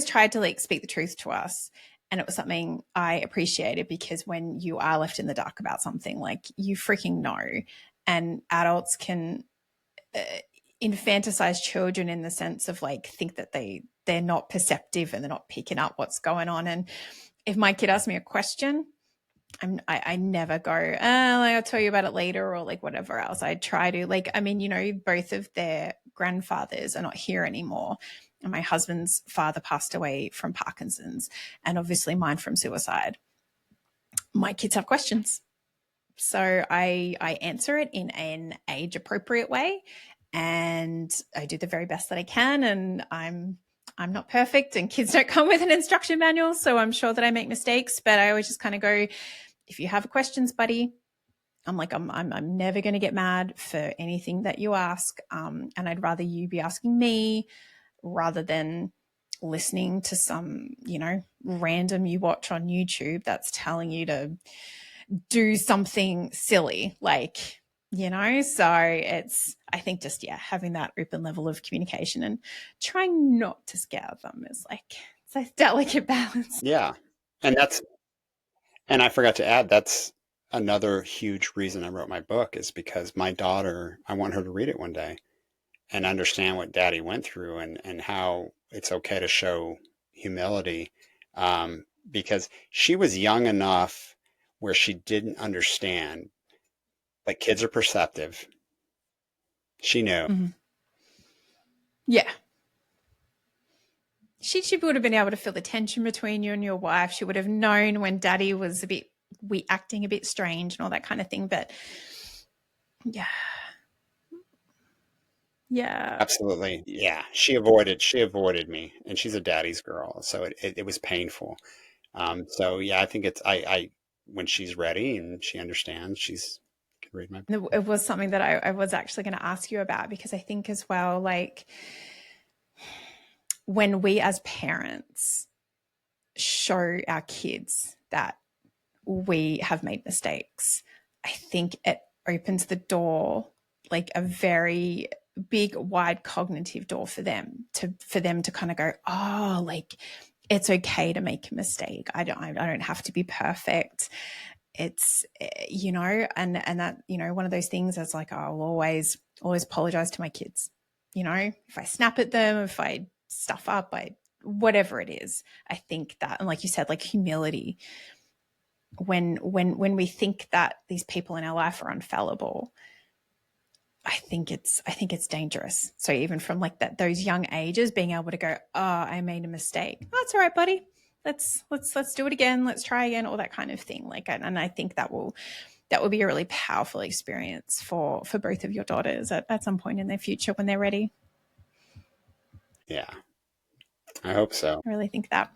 tried to like speak the truth to us. And it was something I appreciated, because when you are left in the dark about something, like you freaking know. And adults can infantilize children in the sense of like think that they're not perceptive and they're not picking up what's going on. And if my kid asks me a question, I never go, I'll tell you about it later, or like whatever else. I try to like, I mean, both of their grandfathers are not here anymore. And my husband's father passed away from Parkinson's, and obviously mine from suicide. My kids have questions. So I answer it in an age appropriate way, and I do the very best that I can. And I'm not perfect, and kids don't come with an instruction manual, so I'm sure that I make mistakes, but I always just kind of go, if you have questions, buddy, I'm like, I'm never going to get mad for anything that you ask. And I'd rather you be asking me rather than listening to some, random you watch on YouTube that's telling you to do something silly, like, so I think just, having that open level of communication and trying not to scare them is like, it's a delicate balance. Yeah. And I forgot to add, that's another huge reason I wrote my book, is because my daughter, I want her to read it one day and understand what daddy went through, and how it's okay to show humility. Because she was young enough where she didn't understand, like kids are perceptive. She knew. Mm-hmm. Yeah. she would have been able to feel the tension between you and your wife. She would have known when daddy was a bit acting a bit strange and all that kind of thing. But yeah. Absolutely. Yeah. She avoided me, and she's a daddy's girl. So it was painful. So yeah, I think I when she's ready and she understands, she's can read my book. It was something that I was actually going to ask you about, because I think as well, like, when we as parents show our kids that we have made mistakes, I think it opens the door, like a very big, wide cognitive door for them to kind of go, oh, like, it's okay to make a mistake. I don't have to be perfect. It's, and that, one of those things that's like, I'll always apologize to my kids. If I snap at them, if I stuff up, whatever it is, I think that, and like you said, like humility, when we think that these people in our life are infallible, I think it's dangerous. So even from like those young ages, being able to go, oh, I made a mistake. Oh, that's all right, buddy. Let's do it again. Let's try again. All that kind of thing. Like, and I think that will be a really powerful experience for both of your daughters at some point in their future when they're ready. Yeah, I hope so. I really think that.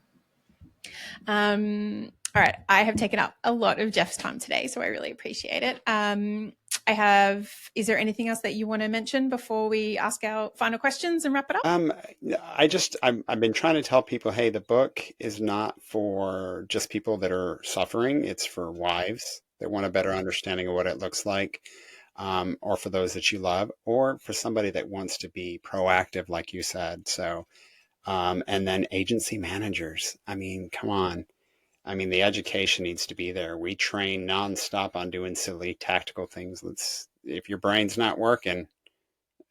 All right, I have taken up a lot of Jeff's time today, so I really appreciate it. Is there anything else that you want to mention before we ask our final questions and wrap it up? I've been trying to tell people, hey, the book is not for just people that are suffering. It's for wives that want a better understanding of what it looks like, or for those that you love, or for somebody that wants to be proactive, like you said. So, and then agency managers. I mean, come on. I mean, the education needs to be there. We train nonstop on doing silly tactical things. If your brain's not working,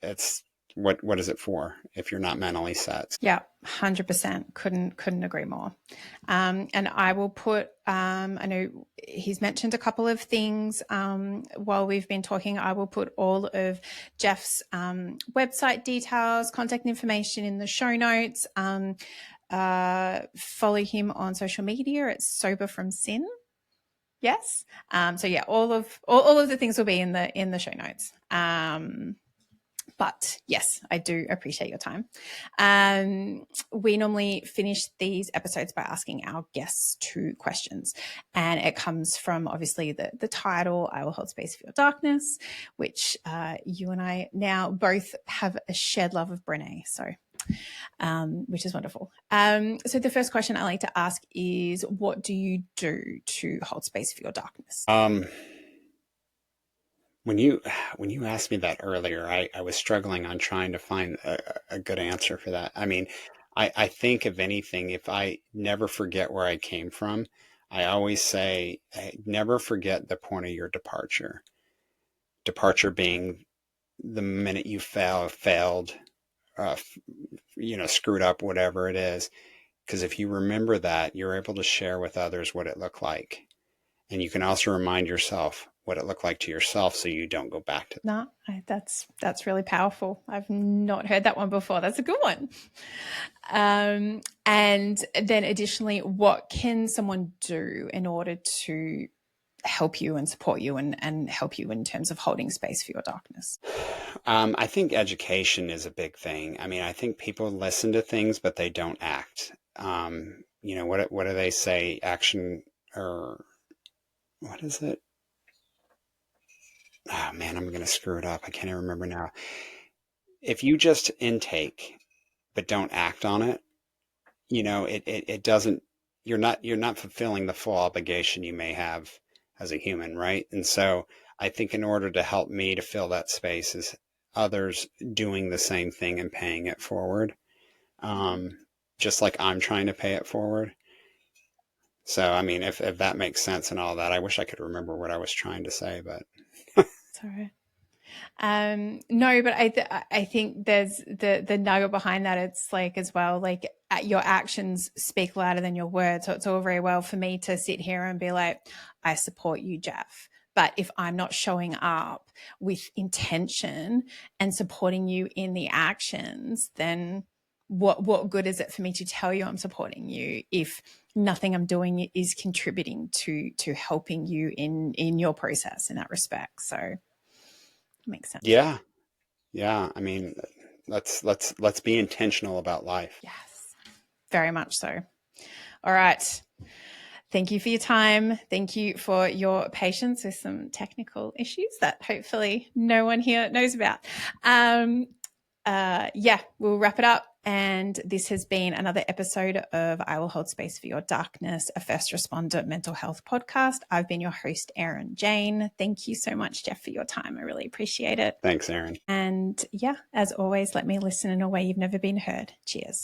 it's what is it for if you're not mentally set? Yeah, 100%. Couldn't agree more. And I will put, I know he's mentioned a couple of things while we've been talking. I will put all of Jeff's website details, contact information in the show notes. Follow him on social media. It's Sober from Sin. Yes. So yeah, all of the things will be in the show notes. But yes, I do appreciate your time. We normally finish these episodes by asking our guests 2 questions. And it comes from obviously the title, I Will Hold Space for Your Darkness, which you and I now both have a shared love of Brené. So, which is wonderful. So the first question I like to ask is, what do you do to hold space for your darkness? When you asked me that earlier, I was struggling on trying to find a good answer for that. I mean, I think if anything, if I never forget where I came from, I always say, hey, never forget the point of your departure. Departure being the minute you failed, screwed up, whatever it is. Because if you remember that, you're able to share with others what it looked like. And you can also remind yourself what it looked like to yourself so you don't go back to that. No, that's really powerful. I've not heard that one before. That's a good one. And then additionally, what can someone do in order to help you and support you and help you in terms of holding space for your darkness? I think education is a big thing. I mean, I think people listen to things, but they don't act. What do they say? Action, or what is it? Oh man, I'm going to screw it up. I can't even remember now. If you just intake, but don't act on it, it doesn't, you're not fulfilling the full obligation you may have as a human, right? And so I think in order to help me to fill that space is others doing the same thing and paying it forward. Just like I'm trying to pay it forward. So, I mean, if that makes sense and all that, I wish I could remember what I was trying to say, but. Sorry. No, but I think there's the nugget behind that. It's like, as well, like, your actions speak louder than your words. So it's all very well for me to sit here and be like, I support you, Jeff. But if I'm not showing up with intention and supporting you in the actions, then what good is it for me to tell you I'm supporting you if nothing I'm doing is contributing to helping you in your process in that respect? So it makes sense. Yeah. Yeah. I mean, let's be intentional about life. Yes, very much so. All right. Thank you for your time. Thank you for your patience with some technical issues that hopefully no one here knows about. Yeah, we'll wrap it up. And this has been another episode of I Will Hold Space for Your Darkness, a first responder mental health podcast. I've been your host, Erin Jane. Thank you so much, Jeff, for your time. I really appreciate it. Thanks, Erin. And yeah, as always, let me listen in a way you've never been heard. Cheers.